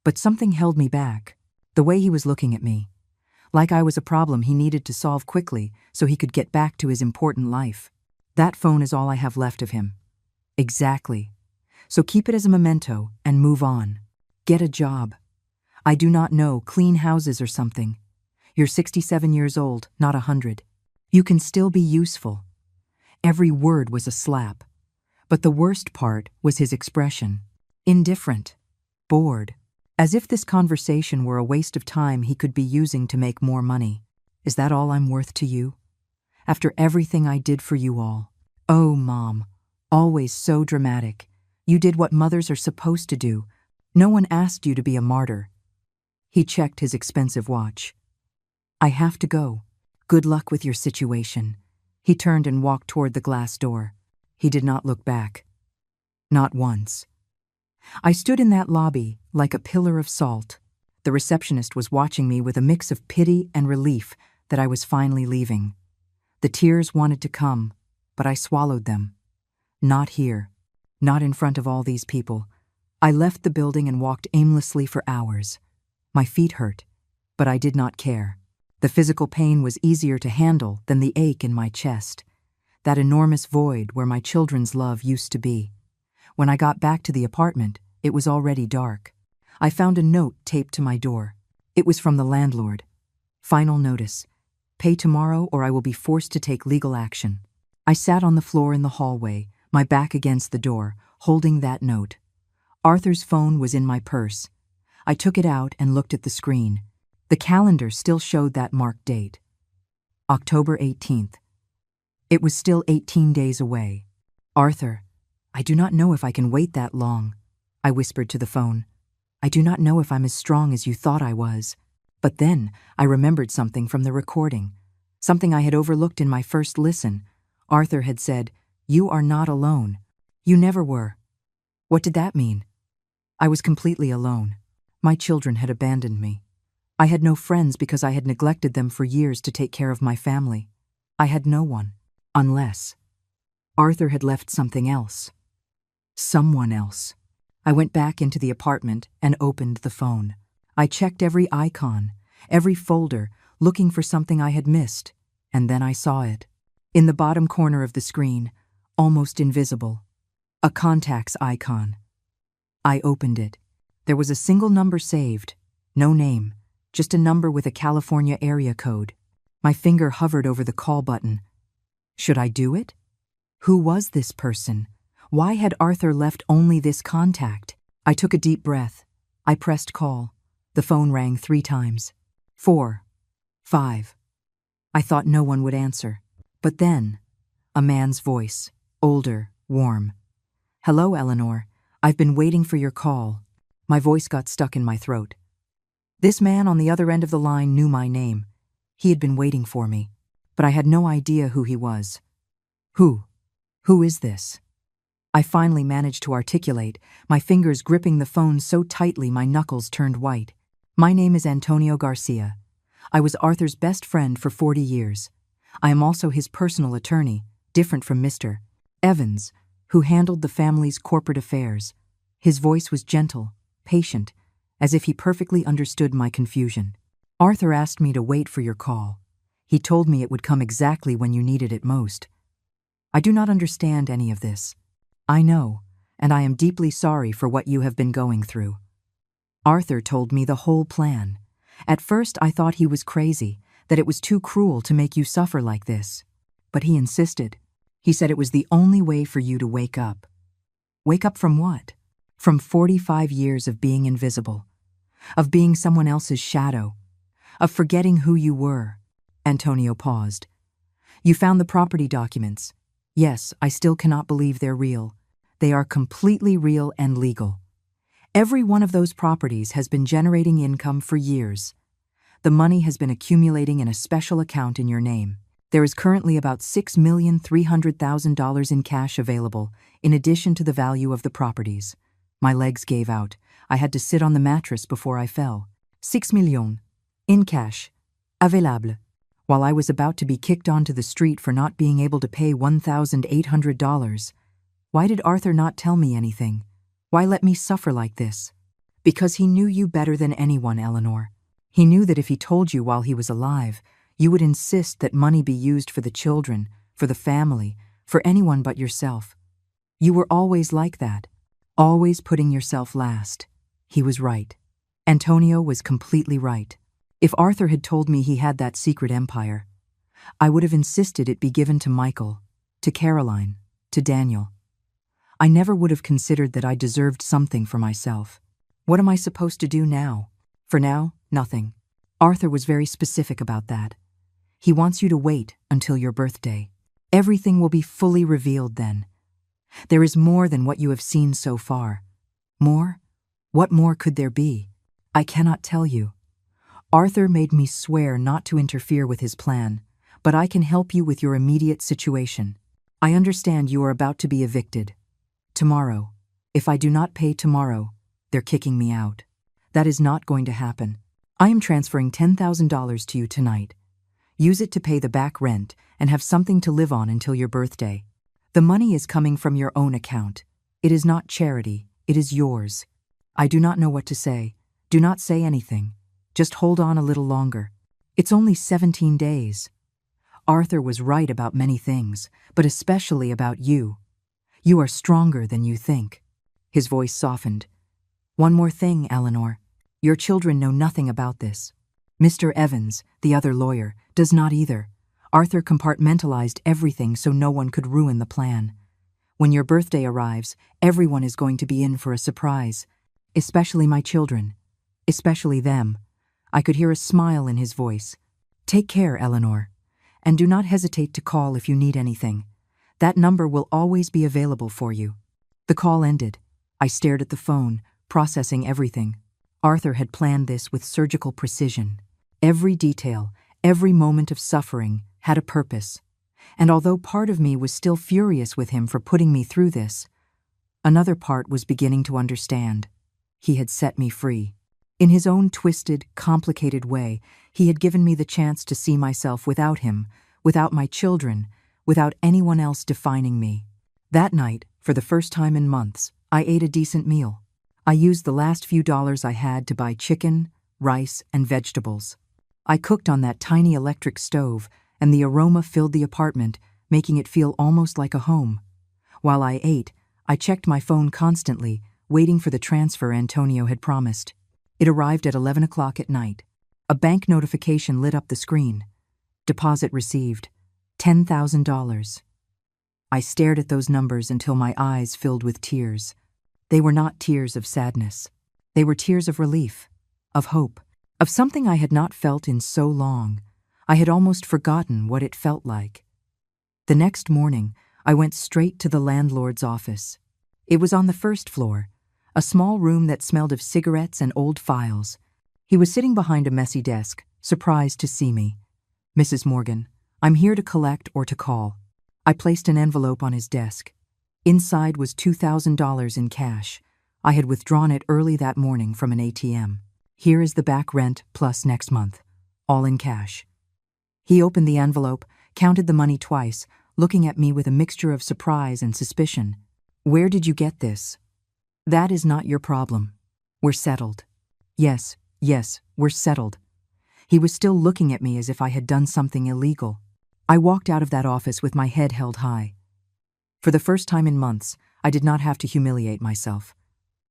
But something held me back. The way he was looking at me. Like I was a problem he needed to solve quickly so he could get back to his important life. "That phone is all I have left of him." "Exactly. So keep it as a memento and move on. Get a job. I do not know, clean houses or something. You're 67 years old, not 100. You can still be useful." Every word was a slap. But the worst part was his expression. Indifferent. Bored. As if this conversation were a waste of time he could be using to make more money. "Is that all I'm worth to you? After everything I did for you all? Oh, Mom. Always so dramatic. You did what mothers are supposed to do. No one asked you to be a martyr." He checked his expensive watch. "I have to go. Good luck with your situation." He turned and walked toward the glass door. He did not look back. Not once. I stood in that lobby like a pillar of salt. The receptionist was watching me with a mix of pity and relief that I was finally leaving. The tears wanted to come, but I swallowed them. Not here. Not in front of all these people. I left the building and walked aimlessly for hours. My feet hurt, but I did not care. The physical pain was easier to handle than the ache in my chest. That enormous void where my children's love used to be. When I got back to the apartment, it was already dark. I found a note taped to my door. It was from the landlord. "Final notice. Pay tomorrow or I will be forced to take legal action." I sat on the floor in the hallway, my back against the door, holding that note. Arthur's phone was in my purse. I took it out and looked at the screen. The calendar still showed that marked date. October 18th. It was still 18 days away. "Arthur, I do not know if I can wait that long," I whispered to the phone. "I do not know if I'm as strong as you thought I was." But then I remembered something from the recording. Something I had overlooked in my first listen. Arthur had said, "You are not alone. You never were." What did that mean? I was completely alone. My children had abandoned me. I had no friends because I had neglected them for years to take care of my family. I had no one. Unless Arthur had left something else. Someone else. I went back into the apartment and opened the phone. I checked every icon, every folder, looking for something I had missed, and then I saw it. In the bottom corner of the screen, almost invisible, a contacts icon. I opened it. There was a single number saved, no name, just a number with a California area code. My finger hovered over the call button. Should I do it? Who was this person? Why had Arthur left only this contact? I took a deep breath. I pressed call. The phone rang 3 times. 4. 5. I thought no one would answer. But then, a man's voice, older, warm. "Hello, Eleanor. I've been waiting for your call." My voice got stuck in my throat. This man on the other end of the line knew my name. He had been waiting for me, but I had no idea who he was. Who is this? I finally managed to articulate, my fingers gripping the phone so tightly my knuckles turned white. "My name is Antonio Garcia. I was Arthur's best friend for 40 years. I am also his personal attorney, different from Mr. Evans, who handled the family's corporate affairs." His voice was gentle, patient, as if he perfectly understood my confusion. "Arthur asked me to wait for your call. He told me it would come exactly when you needed it most. I do not understand any of this. I know, and I am deeply sorry for what you have been going through." Arthur told me the whole plan. At first I thought he was crazy, that it was too cruel to make you suffer like this. But he insisted. He said it was the only way for you to wake up. Wake up from what? From 45 years of being invisible, of being someone else's shadow, of forgetting who you were. Antonio paused. You found the property documents. Yes, I still cannot believe they're real. They are completely real and legal. Every one of those properties has been generating income for years. The money has been accumulating in a special account in your name. There is currently about $6,300,000 in cash available, in addition to the value of the properties. My legs gave out. I had to sit on the mattress before I fell. 6 millions. In cash. Available. While I was about to be kicked onto the street for not being able to pay $1,800. Why did Arthur not tell me anything? Why let me suffer like this? Because he knew you better than anyone, Eleanor. He knew that if he told you while he was alive, you would insist that money be used for the children, for the family, for anyone but yourself. You were always like that, always putting yourself last. He was right. Antonio was completely right. If Arthur had told me he had that secret empire, I would have insisted it be given to Michael, to Caroline, to Daniel. I never would have considered that I deserved something for myself. What am I supposed to do now? For now, nothing. Arthur was very specific about that. He wants you to wait until your birthday. Everything will be fully revealed then. There is more than what you have seen so far. More? What more could there be? I cannot tell you. Arthur made me swear not to interfere with his plan, but I can help you with your immediate situation. I understand you are about to be evicted. Tomorrow. If I do not pay tomorrow, they're kicking me out. That is not going to happen. I am transferring $10,000 to you tonight. Use it to pay the back rent and have something to live on until your birthday. The money is coming from your own account. It is not charity, it is yours. I do not know what to say. Do not say anything. Just hold on a little longer. It's only 17 days. Arthur was right about many things, but especially about you. You are stronger than you think. His voice softened. One more thing, Eleanor. Your children know nothing about this. Mr. Evans, the other lawyer, does not either. Arthur compartmentalized everything so no one could ruin the plan. When your birthday arrives, everyone is going to be in for a surprise. Especially my children. Especially them. I could hear a smile in his voice. Take care, Eleanor. And do not hesitate to call if you need anything. That number will always be available for you. The call ended. I stared at the phone, processing everything. Arthur had planned this with surgical precision. Every detail, every moment of suffering had a purpose. And although part of me was still furious with him for putting me through this, another part was beginning to understand. He had set me free. In his own twisted, complicated way, he had given me the chance to see myself without him, without my children, without anyone else defining me. That night, for the first time in months, I ate a decent meal. I used the last few dollars I had to buy chicken, rice, and vegetables. I cooked on that tiny electric stove, and the aroma filled the apartment, making it feel almost like a home. While I ate, I checked my phone constantly, waiting for the transfer Antonio had promised. It arrived at 11 o'clock at night. A bank notification lit up the screen. Deposit received. $10,000. I stared at those numbers until my eyes filled with tears. They were not tears of sadness. They were tears of relief, of hope, of something I had not felt in so long. I had almost forgotten what it felt like. The next morning, I went straight to the landlord's office. It was on the first floor, a small room that smelled of cigarettes and old files. He was sitting behind a messy desk, surprised to see me. Mrs. Morgan, I'm here to collect or to call. I placed an envelope on his desk. Inside was $2,000 in cash. I had withdrawn it early that morning from an ATM. Here is the back rent plus next month, all in cash. He opened the envelope, counted the money twice, looking at me with a mixture of surprise and suspicion. Where did you get this? That is not your problem. We're settled. Yes, we're settled. He was still looking at me as if I had done something illegal. I walked out of that office with my head held high. For the first time in months, I did not have to humiliate myself.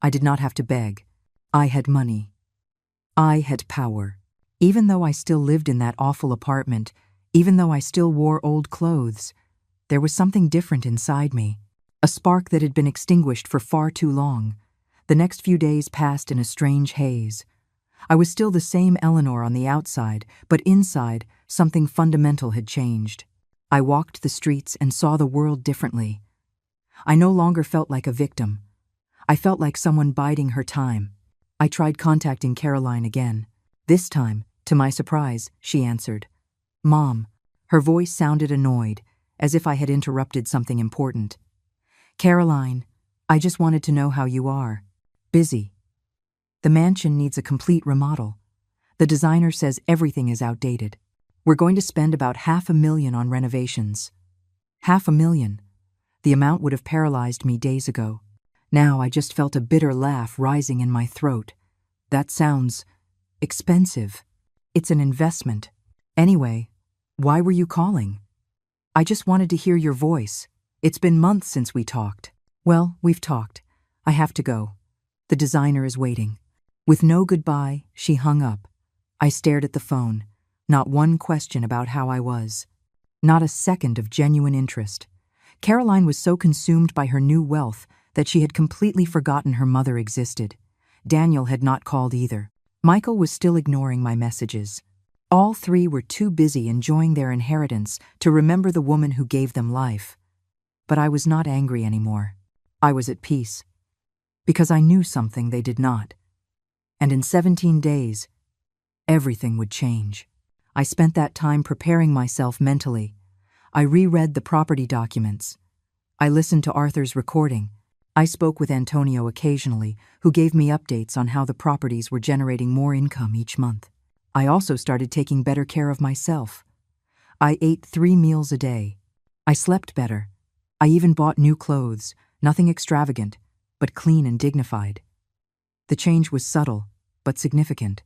I did not have to beg. I had money. I had power. Even though I still lived in that awful apartment, even though I still wore old clothes, there was something different inside me. a spark that had been extinguished for far too long. The next few days passed in a strange haze. I was still the same Eleanor on the outside, but inside, something fundamental had changed. I walked the streets and saw the world differently. I no longer felt like a victim. I felt like someone biding her time. I tried contacting Caroline again. This time, to my surprise, she answered. "Mom." Her voice sounded annoyed, as if I had interrupted something important. "Caroline, I just wanted to know how you are." "Busy. The mansion needs a complete remodel. The designer says everything is outdated. We're going to spend about $500,000 on renovations." $500,000. The amount would have paralyzed me days ago. Now I just felt a bitter laugh rising in my throat. That sounds expensive. It's an investment. Anyway, why were you calling? "I just wanted to hear your voice. It's been months since we talked." "Well, we've talked. I have to go. The designer is waiting." With no goodbye, she hung up. I stared at the phone. Not one question about how I was. Not a second of genuine interest. Caroline was so consumed by her new wealth that she had completely forgotten her mother existed. Daniel had not called either. Michael was still ignoring my messages. All three were too busy enjoying their inheritance to remember the woman who gave them life. But I was not angry anymore. I was at peace. Because I knew something they did not. And in 17 days, everything would change. I spent that time preparing myself mentally. I reread the property documents. I listened to Arthur's recording. I spoke with Antonio occasionally, who gave me updates on how the properties were generating more income each month. I also started taking better care of myself. I ate 3 meals a day. I slept better. I even bought new clothes, nothing extravagant, but clean and dignified. The change was subtle, but significant.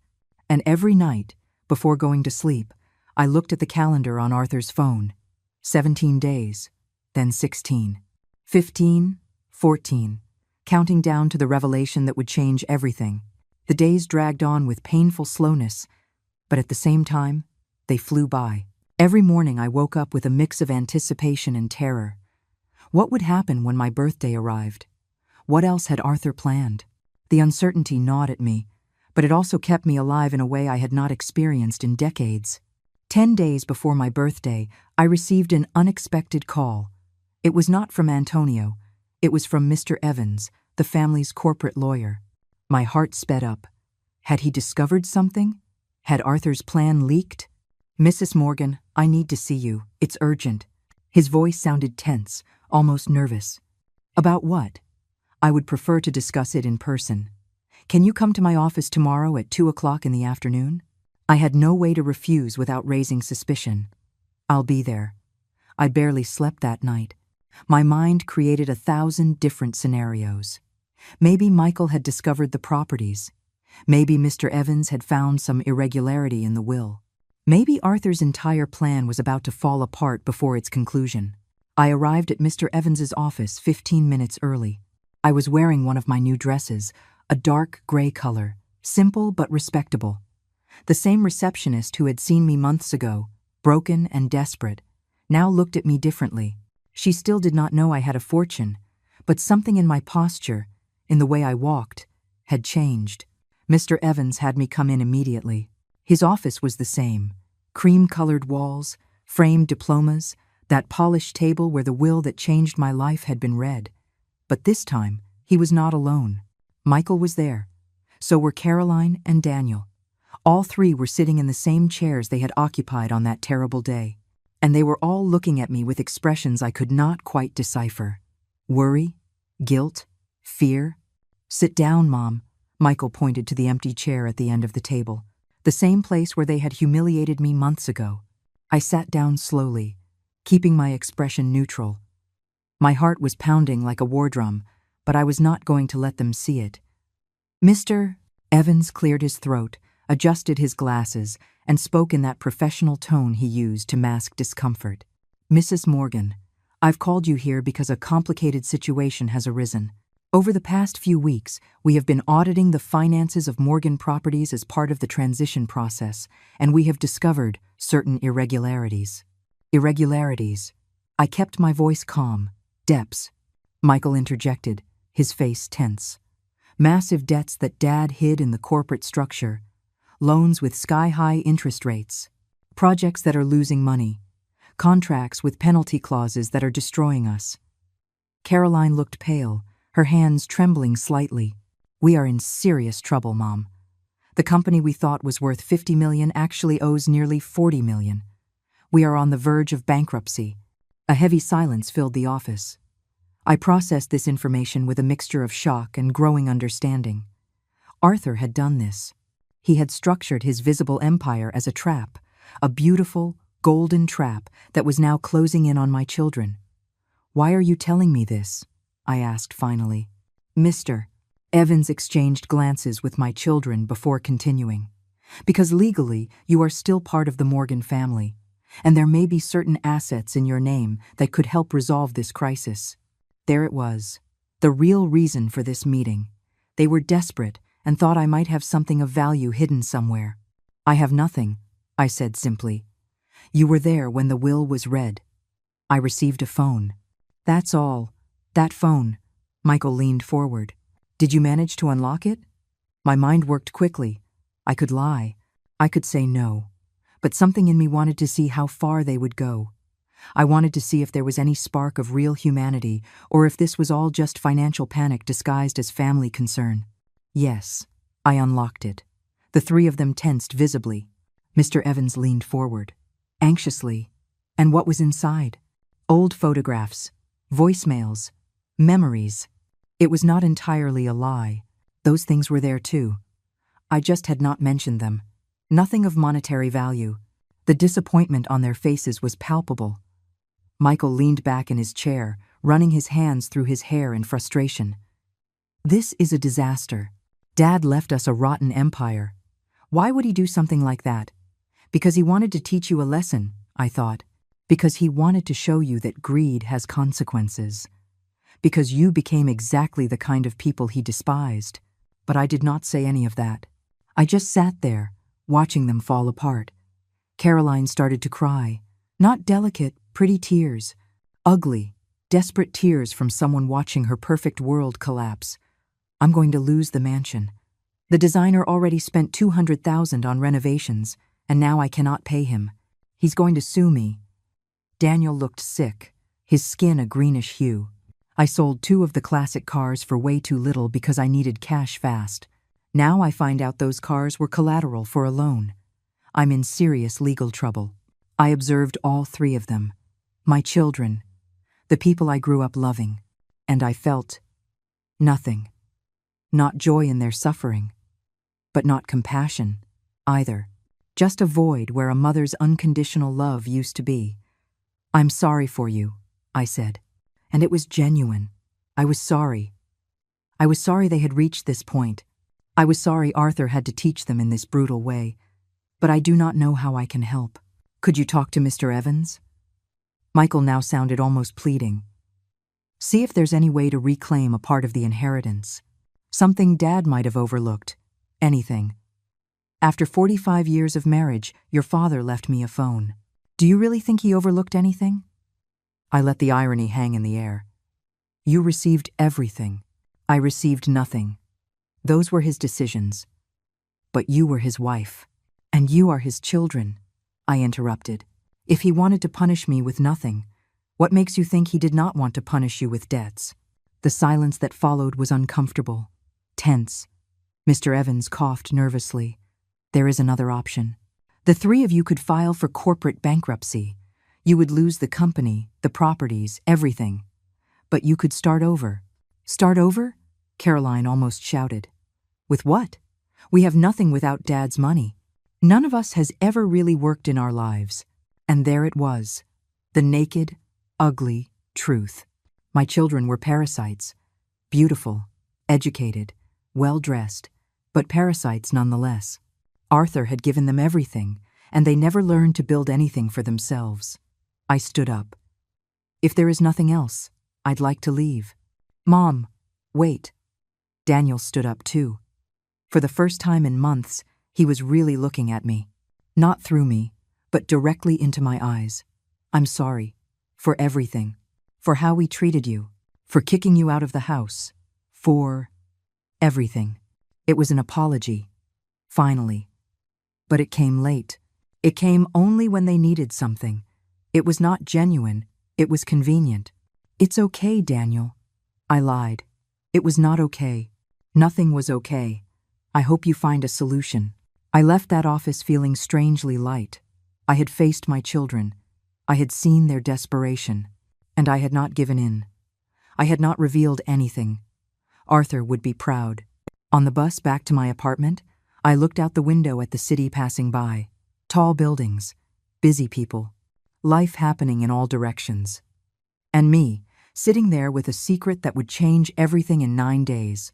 And every night, before going to sleep, I looked at the calendar on Arthur's phone. 17 days, then 16, 15, 14, counting down to the revelation that would change everything. The days dragged on with painful slowness, but at the same time, they flew by. Every morning I woke up with a mix of anticipation and terror. What would happen when my birthday arrived? What else had Arthur planned? The uncertainty gnawed at me, but it also kept me alive in a way I had not experienced in decades. 10 days before my birthday, I received an unexpected call. It was not from Antonio. It was from Mr. Evans, the family's corporate lawyer. My heart sped up. Had he discovered something? Had Arthur's plan leaked? "Mrs. Morgan, I need to see you. It's urgent." His voice sounded tense, almost nervous. "About what?" "I would prefer to discuss it in person. Can you come to my office tomorrow at 2 o'clock in the afternoon?" I had no way to refuse without raising suspicion. "I'll be there." I barely slept that night. My mind created 1,000 different scenarios. Maybe Michael had discovered the properties. Maybe Mr. Evans had found some irregularity in the will. Maybe Arthur's entire plan was about to fall apart before its conclusion. I arrived at Mr. Evans's office 15 minutes early. I was wearing one of my new dresses, a dark gray color, simple but respectable. The same receptionist who had seen me months ago, broken and desperate, now looked at me differently. She still did not know I had a fortune, but something in my posture, in the way I walked, had changed. Mr. Evans had me come in immediately. His office was the same. Cream-colored walls, framed diplomas, that polished table where the will that changed my life had been read. But this time, he was not alone. Michael was there. So were Caroline and Daniel. All three were sitting in the same chairs they had occupied on that terrible day. And they were all looking at me with expressions I could not quite decipher. Worry? Guilt? Fear? "Sit down, Mom." Michael pointed to the empty chair at the end of the table, the same place where they had humiliated me months ago. I sat down slowly, keeping my expression neutral. My heart was pounding like a war drum, but I was not going to let them see it. "Mr. Evans cleared his throat, adjusted his glasses, and spoke in that professional tone he used to mask discomfort. "Mrs. Morgan, I've called you here because a complicated situation has arisen. Over the past few weeks, we have been auditing the finances of Morgan Properties as part of the transition process, and we have discovered certain irregularities." Irregularities. I kept my voice calm. Depths. Michael interjected, his face tense. Massive debts that Dad hid in the corporate structure. Loans with sky-high interest rates. Projects that are losing money. Contracts with penalty clauses that are destroying us. Caroline looked pale, her hands trembling slightly. We are in serious trouble, Mom. The company we thought was worth $50 million actually owes nearly $40 million. We are on the verge of bankruptcy. A heavy silence filled the office. I processed this information with a mixture of shock and growing understanding. Arthur had done this. He had structured his visible empire as a trap, a beautiful, golden trap that was now closing in on my children. Why are you telling me this? I asked finally. Mr. Evans exchanged glances with my children before continuing. Because legally, you are still part of the Morgan family, and there may be certain assets in your name that could help resolve this crisis. There it was, the real reason for this meeting. They were desperate and thought I might have something of value hidden somewhere. I have nothing, I said simply. You were there when the will was read. I received a phone. That's all. That phone. Michael leaned forward. Did you manage to unlock it? My mind worked quickly. I could lie. I could say no. But something in me wanted to see how far they would go. I wanted to see if there was any spark of real humanity, or if this was all just financial panic disguised as family concern. Yes, I unlocked it. The three of them tensed visibly. Mr. Evans leaned forward, anxiously. And what was inside? Old photographs, voicemails, memories. It was not entirely a lie. Those things were there too. I just had not mentioned them. Nothing of monetary value. The disappointment on their faces was palpable. Michael leaned back in his chair, running his hands through his hair in frustration. This is a disaster. Dad left us a rotten empire. Why would he do something like that? Because he wanted to teach you a lesson, I thought. Because he wanted to show you that greed has consequences. Because you became exactly the kind of people he despised. But I did not say any of that. I just sat there, watching them fall apart. Caroline started to cry. Not delicate, pretty tears. Ugly, desperate tears from someone watching her perfect world collapse. I'm going to lose the mansion. The designer already spent $200,000 on renovations, and now I cannot pay him. He's going to sue me. Daniel looked sick, his skin a greenish hue. I sold 2 of the classic cars for way too little because I needed cash fast. Now I find out those cars were collateral for a loan. I'm in serious legal trouble. I observed all 3 of them. My children, the people I grew up loving, and I felt nothing. Not joy in their suffering, but not compassion either. Just a void where a mother's unconditional love used to be. I'm sorry for you, I said, and it was genuine. I was sorry. I was sorry they had reached this point. I was sorry Arthur had to teach them in this brutal way, but I do not know how I can help. Could you talk to Mr. Evans? Michael now sounded almost pleading. See if there's any way to reclaim a part of the inheritance. Something Dad might have overlooked. Anything. After 45 years of marriage, your father left me a phone. Do you really think he overlooked anything? I let the irony hang in the air. You received everything. I received nothing. Those were his decisions. But you were his wife. And you are his children, I interrupted. If he wanted to punish me with nothing, what makes you think he did not want to punish you with debts? The silence that followed was uncomfortable, tense. Mr. Evans coughed nervously. There is another option. The 3 of you could file for corporate bankruptcy. You would lose the company, the properties, everything. But you could start over. Start over? Caroline almost shouted. With what? We have nothing without Dad's money. None of us has ever really worked in our lives. And there it was, the naked, ugly truth. My children were parasites. Beautiful, educated, well-dressed, but parasites nonetheless. Arthur had given them everything, and they never learned to build anything for themselves. I stood up. If there is nothing else, I'd like to leave. Mom, wait. Daniel stood up too. For the first time in months, he was really looking at me. Not through me, but directly into my eyes. I'm sorry. For everything. For how we treated you. for kicking you out of the house, for everything. It was an apology. Finally. But it came late. It came only when they needed something. It was not genuine. It was convenient. It's okay, Daniel. I lied. It was not okay. Nothing was okay. I hope you find a solution. I left that office feeling strangely light. I had faced my children. I had seen their desperation. And I had not given in. I had not revealed anything. Arthur would be proud. On the bus back to my apartment, I looked out the window at the city passing by. Tall buildings, busy people, life happening in all directions. And me, sitting there with a secret that would change everything in 9 days.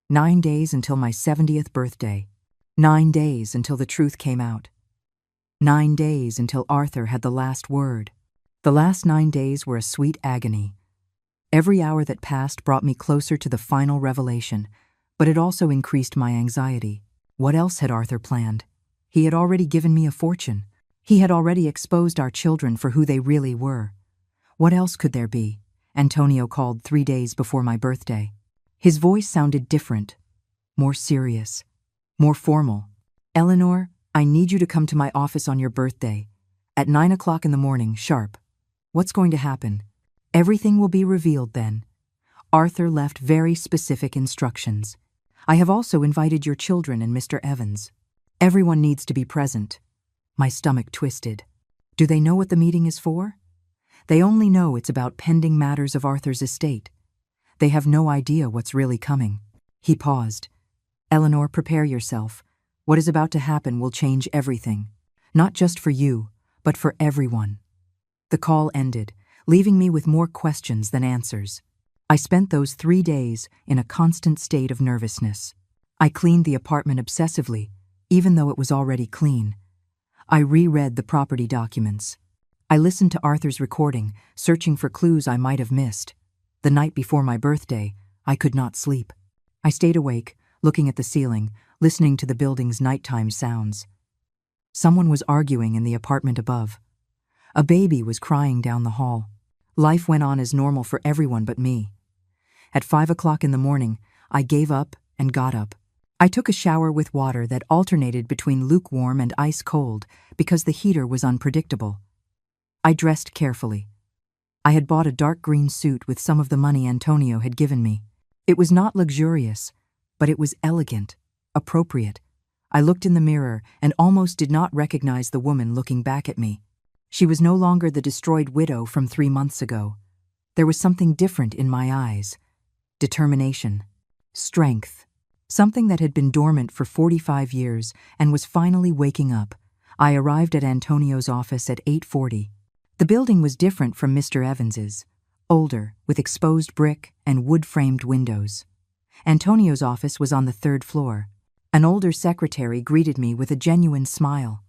9 days until my 70th birthday. 9 days until the truth came out. 9 days until Arthur had the last word. The last 9 days were a sweet agony. Every hour that passed brought me closer to the final revelation, but it also increased my anxiety. What else had Arthur planned? He had already given me a fortune. He had already exposed our children for who they really were. What else could there be? Antonio called 3 days before my birthday. His voice sounded different, more serious, more formal. Eleanor, I need you to come to my office on your birthday, at 9 o'clock in the morning, sharp. What's going to happen? Everything will be revealed then. Arthur left very specific instructions. I have also invited your children and Mr. Evans. Everyone needs to be present. My stomach twisted. Do they know what the meeting is for? They only know it's about pending matters of Arthur's estate. They have no idea what's really coming. He paused. Eleanor, prepare yourself. What is about to happen will change everything. Not just for you, but for everyone. The call ended, leaving me with more questions than answers. I spent those 3 days in a constant state of nervousness. I cleaned the apartment obsessively, even though it was already clean. I reread the property documents. I listened to Arthur's recording, searching for clues I might have missed. The night before my birthday, I could not sleep. I stayed awake, looking at the ceiling, listening to the building's nighttime sounds. Someone was arguing in the apartment above. A baby was crying down the hall. Life went on as normal for everyone but me. At 5 o'clock in the morning, I gave up and got up. I took a shower with water that alternated between lukewarm and ice-cold because the heater was unpredictable. I dressed carefully. I had bought a dark green suit with some of the money Antonio had given me. It was not luxurious, but it was elegant, appropriate. I looked in the mirror and almost did not recognize the woman looking back at me. She was no longer the destroyed widow from 3 months ago. There was something different in my eyes. Determination. Strength. Something that had been dormant for 45 years and was finally waking up. I arrived at Antonio's office at 8:40. The building was different from Mr. Evans's. Older, with exposed brick and wood-framed windows. Antonio's office was on the 3rd floor. An older secretary greeted me with a genuine smile.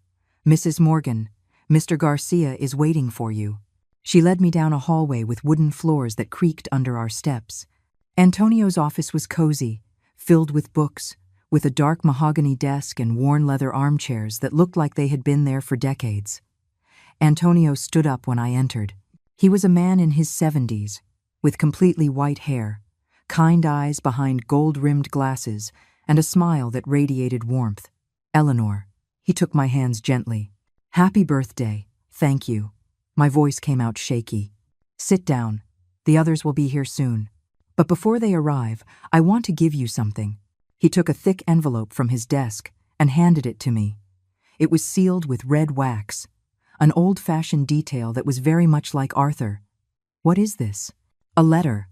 Mrs. Morgan, Mr. Garcia is waiting for you. She led me down a hallway with wooden floors that creaked under our steps. Antonio's office was cozy, filled with books, with a dark mahogany desk and worn leather armchairs that looked like they had been there for decades. Antonio stood up when I entered. He was a man in his 70s, with completely white hair, kind eyes behind gold-rimmed glasses, and a smile that radiated warmth. Eleanor. He took my hands gently. Happy birthday. Thank you. My voice came out shaky. Sit down. The others will be here soon. But before they arrive, I want to give you something. He took a thick envelope from his desk and handed it to me. It was sealed with red wax, an old-fashioned detail that was very much like Arthur. What is this? A letter.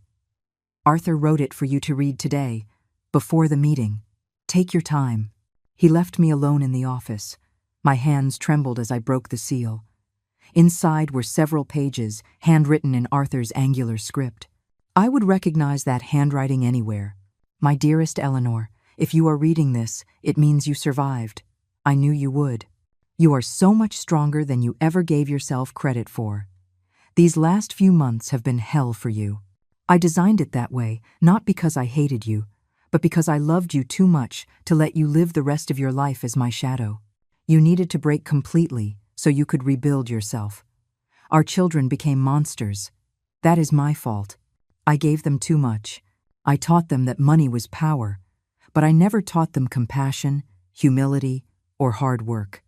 Arthur wrote it for you to read today, before the meeting. Take your time. He left me alone in the office. My hands trembled as I broke the seal. Inside were several pages, handwritten in Arthur's angular script. I would recognize that handwriting anywhere. My dearest Eleanor, if you are reading this, it means you survived. I knew you would. You are so much stronger than you ever gave yourself credit for. These last few months have been hell for you. I designed it that way, not because I hated you, but because I loved you too much to let you live the rest of your life as my shadow. You needed to break completely so you could rebuild yourself. Our children became monsters. That is my fault. I gave them too much. I taught them that money was power, but I never taught them compassion, humility, or hard work.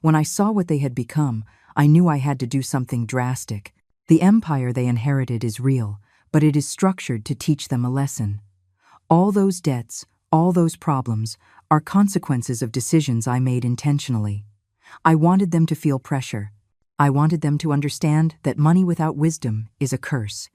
When I saw what they had become, I knew I had to do something drastic. The empire they inherited is real, but it is structured to teach them a lesson. All those debts, all those problems, are consequences of decisions I made intentionally. I wanted them to feel pressure. I wanted them to understand that money without wisdom is a curse.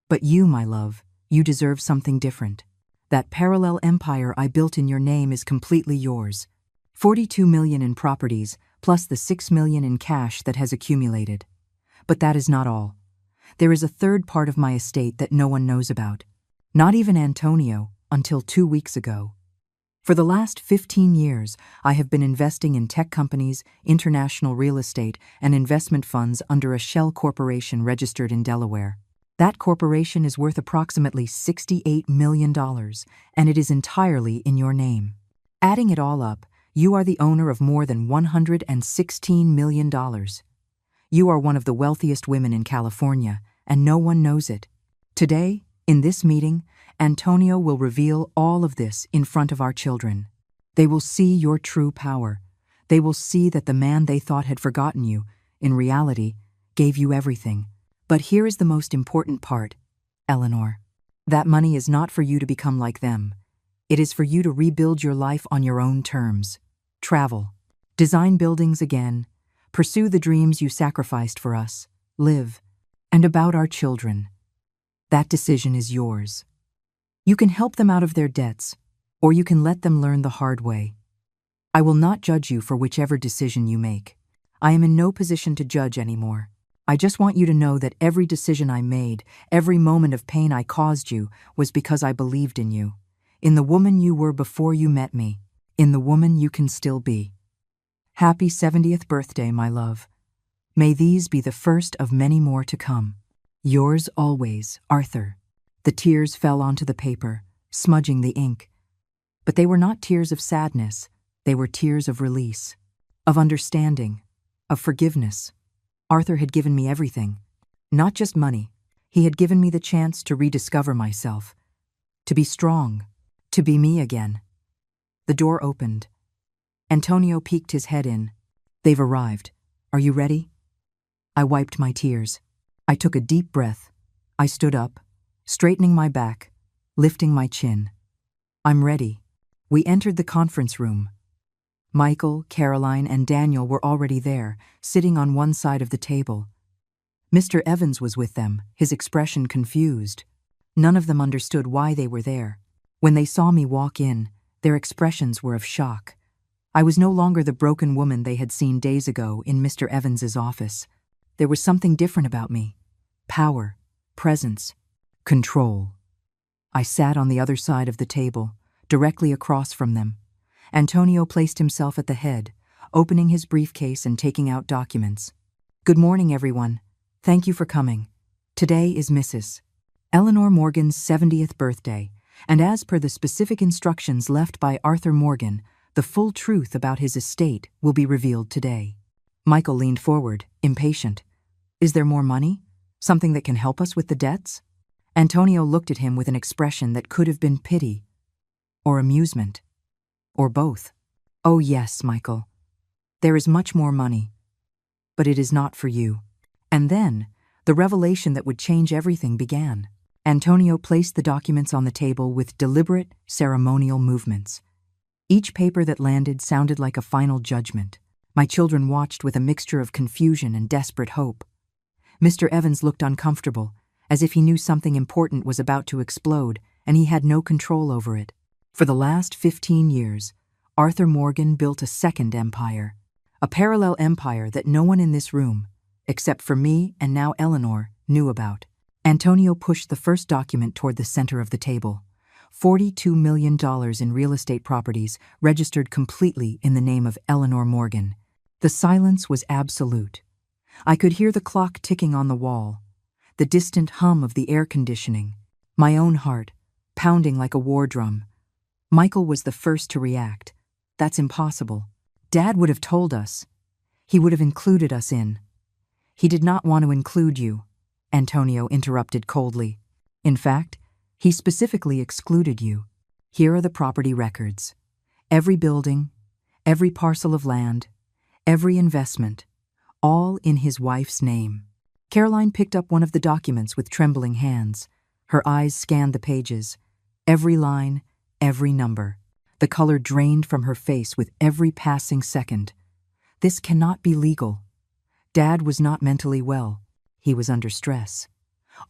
But you, my love, you deserve something different. That parallel empire I built in your name is completely yours. 42 million in properties, plus the 6 million in cash that has accumulated. But that is not all. There is a third part of my estate that no one knows about. Not even Antonio, until 2 weeks ago. For the last 15 years, I have been investing in tech companies, international real estate, and investment funds under a shell corporation registered in Delaware. That corporation is worth approximately $68 million, and it is entirely in your name. Adding it all up, you are the owner of more than $116 million. You are one of the wealthiest women in California, and no one knows it. Today, in this meeting, Antonio will reveal all of this in front of our children. They will see your true power. They will see that the man they thought had forgotten you, in reality, gave you everything. But here is the most important part, Eleanor. That money is not for you to become like them. It is for you to rebuild your life on your own terms. Travel. Design buildings again. Pursue the dreams you sacrificed for us. Live. And about our children. That decision is yours. You can help them out of their debts, or you can let them learn the hard way. I will not judge you for whichever decision you make. I am in no position to judge anymore. I just want you to know that every decision I made, every moment of pain I caused you, was because I believed in you. In the woman you were before you met me. In the woman you can still be. Happy 70th birthday, my love. May these be the first of many more to come. Yours always, Arthur. The tears fell onto the paper, smudging the ink. But they were not tears of sadness. They were tears of release, of understanding, of forgiveness. Arthur had given me everything. Not just money. He had given me the chance to rediscover myself, to be strong, to be me again. The door opened. Antonio peeked his head in. They've arrived. Are you ready? I wiped my tears. I took a deep breath. I stood up, straightening my back, lifting my chin. I'm ready. We entered the conference room. Michael, Caroline, and Daniel were already there, sitting on one side of the table. Mr. Evans was with them, his expression confused. None of them understood why they were there. When they saw me walk in, their expressions were of shock. I was no longer the broken woman they had seen days ago in Mr. Evans's office. There was something different about me. Power, presence, control. I sat on the other side of the table, directly across from them. Antonio placed himself at the head, opening his briefcase and taking out documents. Good morning, everyone. Thank you for coming. Today is Mrs. Eleanor Morgan's 70th birthday, and as per the specific instructions left by Arthur Morgan, the full truth about his estate will be revealed today. Michael leaned forward, impatient. Is there more money? Something that can help us with the debts? Antonio looked at him with an expression that could have been pity, or amusement, or both. Oh yes, Michael. There is much more money. But it is not for you. And then, the revelation that would change everything began. Antonio placed the documents on the table with deliberate, ceremonial movements. Each paper that landed sounded like a final judgment. My children watched with a mixture of confusion and desperate hope. Mr. Evans looked uncomfortable, as if he knew something important was about to explode, and he had no control over it. For the last 15 years, Arthur Morgan built a second empire, a parallel empire that no one in this room, except for me and now Eleanor, knew about. Antonio pushed the first document toward the center of the table. $42 million in real estate properties registered completely in the name of Eleanor Morgan. The silence was absolute. I could hear the clock ticking on the wall, the distant hum of the air conditioning, my own heart pounding like a war drum. Michael was the first to react. That's impossible. Dad would have told us. He would have included us in. He did not want to include you, Antonio interrupted coldly. In fact, he specifically excluded you. Here are the property records. Every building, every parcel of land, every investment, all in his wife's name. Caroline picked up one of the documents with trembling hands. Her eyes scanned the pages. Every line, every number. The color drained from her face with every passing second. This cannot be legal. Dad was not mentally well. He was under stress.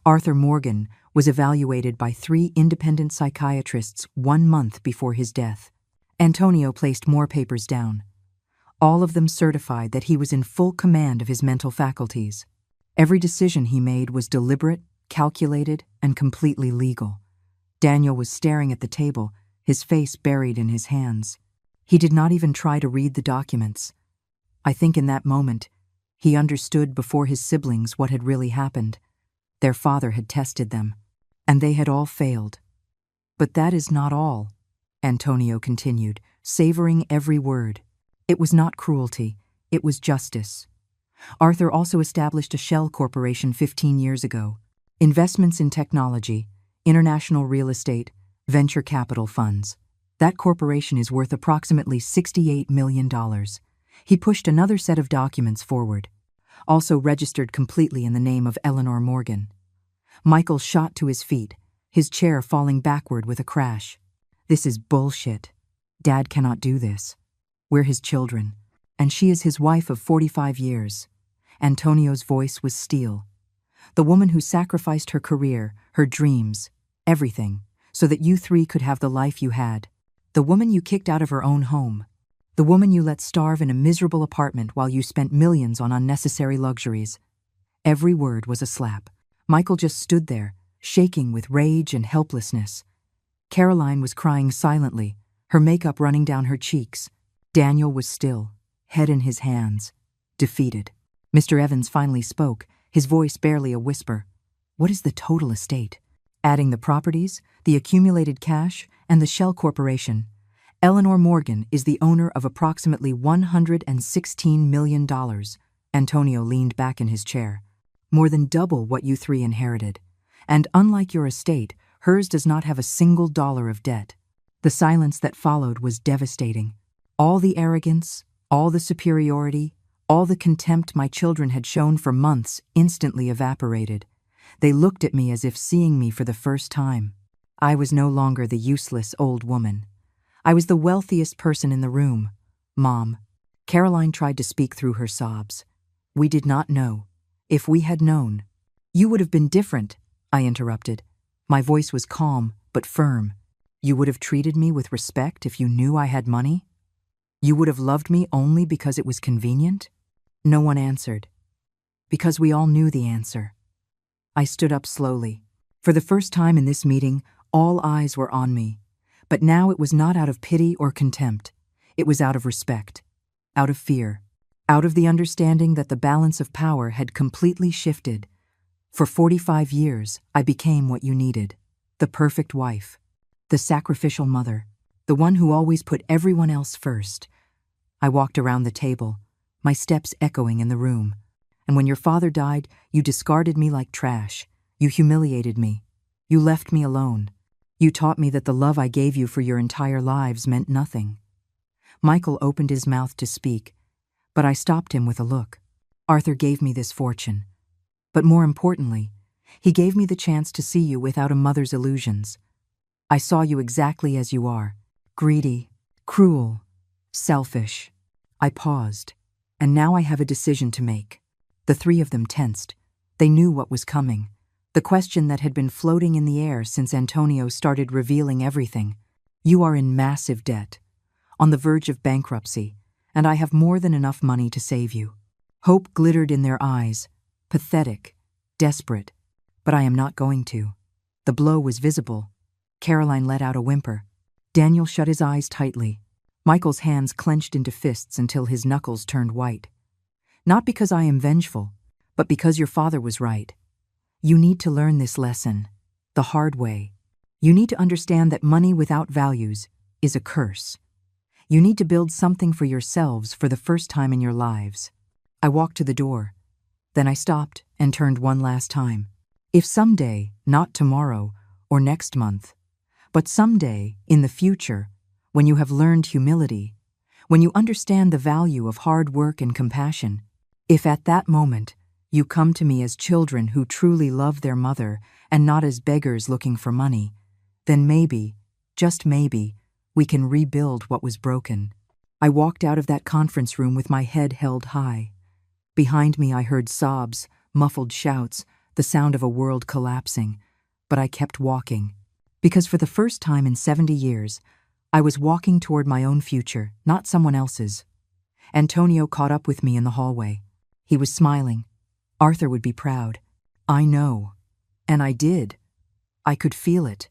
Arthur Morgan was evaluated by 3 independent psychiatrists 1 month before his death. Antonio placed more papers down. All of them certified that he was in full command of his mental faculties. Every decision he made was deliberate, calculated, and completely legal. Daniel was staring at the table, his face buried in his hands. He did not even try to read the documents. I think in that moment, he understood before his siblings what had really happened. Their father had tested them, and they had all failed. But that is not all, Antonio continued, savoring every word. It was not cruelty, it was justice. Arthur also established a shell corporation 15 years ago. Investments in technology, international real estate, venture capital funds. That corporation is worth approximately $68 million. He pushed another set of documents forward, also registered completely in the name of Eleanor Morgan. Michael shot to his feet, his chair falling backward with a crash. This is bullshit. Dad cannot do this. We're his children, and she is his wife of 45 years. Antonio's voice was steel. The woman who sacrificed her career, her dreams, everything, so that you 3 could have the life you had. The woman you kicked out of her own home. The woman you let starve in a miserable apartment while you spent millions on unnecessary luxuries. Every word was a slap. Michael just stood there, shaking with rage and helplessness. Caroline was crying silently, her makeup running down her cheeks. Daniel was still, head in his hands, defeated. Mr. Evans finally spoke, his voice barely a whisper. What is the total estate? Adding the properties, the accumulated cash, and the shell corporation, Eleanor Morgan is the owner of approximately $116 million. Antonio leaned back in his chair. More than double what you 3 inherited. And unlike your estate, hers does not have a single dollar of debt. The silence that followed was devastating. All the arrogance, all the superiority, all the contempt my children had shown for months instantly evaporated. They looked at me as if seeing me for the first time. I was no longer the useless old woman. I was the wealthiest person in the room. Mom. Caroline tried to speak through her sobs. We did not know. If we had known. You would have been different, I interrupted. My voice was calm, but firm. You would have treated me with respect if you knew I had money? You would have loved me only because it was convenient? No one answered. Because we all knew the answer. I stood up slowly. For the first time in this meeting, all eyes were on me. But now it was not out of pity or contempt. It was out of respect. Out of fear. Out of the understanding that the balance of power had completely shifted. For 45 years, I became what you needed. The perfect wife. The sacrificial mother. The one who always put everyone else first. I walked around the table, my steps echoing in the room. And when your father died, you discarded me like trash. You humiliated me. You left me alone. You taught me that the love I gave you for your entire lives meant nothing. Michael opened his mouth to speak, but I stopped him with a look. Arthur gave me this fortune. But more importantly, he gave me the chance to see you without a mother's illusions. I saw you exactly as you are. Greedy, cruel, selfish. I paused, and now I have a decision to make. The 3 of them tensed. They knew what was coming. The question that had been floating in the air since Antonio started revealing everything. You are in massive debt, on the verge of bankruptcy, and I have more than enough money to save you. Hope glittered in their eyes, pathetic, desperate, but I am not going to. The blow was visible. Caroline let out a whimper. Daniel shut his eyes tightly. Michael's hands clenched into fists until his knuckles turned white. Not because I am vengeful, but because your father was right. You need to learn this lesson, the hard way. You need to understand that money without values is a curse. You need to build something for yourselves for the first time in your lives. I walked to the door. Then I stopped and turned one last time. If someday, not tomorrow or next month, but someday in the future, when you have learned humility, when you understand the value of hard work and compassion, if at that moment you come to me as children who truly love their mother and not as beggars looking for money, then maybe, just maybe, we can rebuild what was broken. I walked out of that conference room with my head held high. Behind me I heard sobs, muffled shouts, the sound of a world collapsing, but I kept walking. Because for the first time in 70 years, I was walking toward my own future, not someone else's. Antonio caught up with me in the hallway. He was smiling. Arthur would be proud. I know. And I did. I could feel it,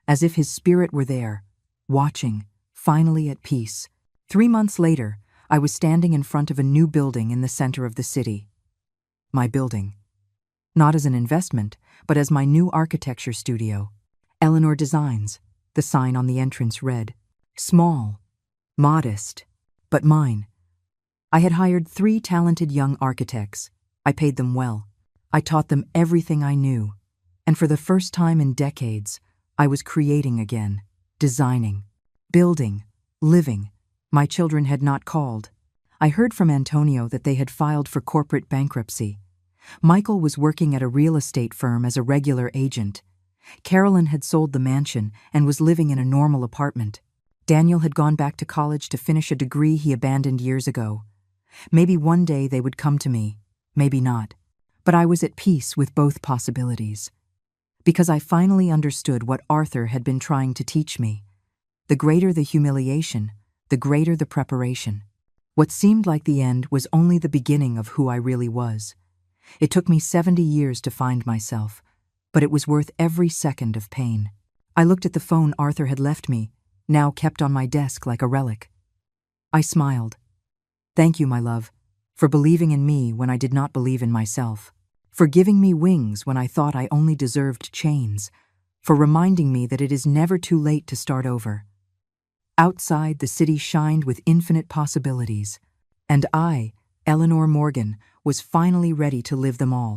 as if his spirit were there, watching, finally at peace. 3 months later, I was standing in front of a new building in the center of the city. My building. Not as an investment, but as my new architecture studio. Eleanor Designs, the sign on the entrance read. Small, modest, but mine. I had hired 3 talented young architects. I paid them well. I taught them everything I knew. And for the first time in decades, I was creating again, designing, building, living. My children had not called. I heard from Antonio that they had filed for corporate bankruptcy. Michael was working at a real estate firm as a regular agent. Carolyn had sold the mansion and was living in a normal apartment. Daniel had gone back to college to finish a degree he abandoned years ago. Maybe one day they would come to me, maybe not. But I was at peace with both possibilities. Because I finally understood what Arthur had been trying to teach me. The greater the humiliation, the greater the preparation. What seemed like the end was only the beginning of who I really was. It took me 70 years to find myself, but it was worth every second of pain. I looked at the phone Arthur had left me, now kept on my desk like a relic. I smiled. Thank you, my love, for believing in me when I did not believe in myself, for giving me wings when I thought I only deserved chains, for reminding me that it is never too late to start over. Outside, the city shined with infinite possibilities, and I, Eleanor Morgan, was finally ready to live them all.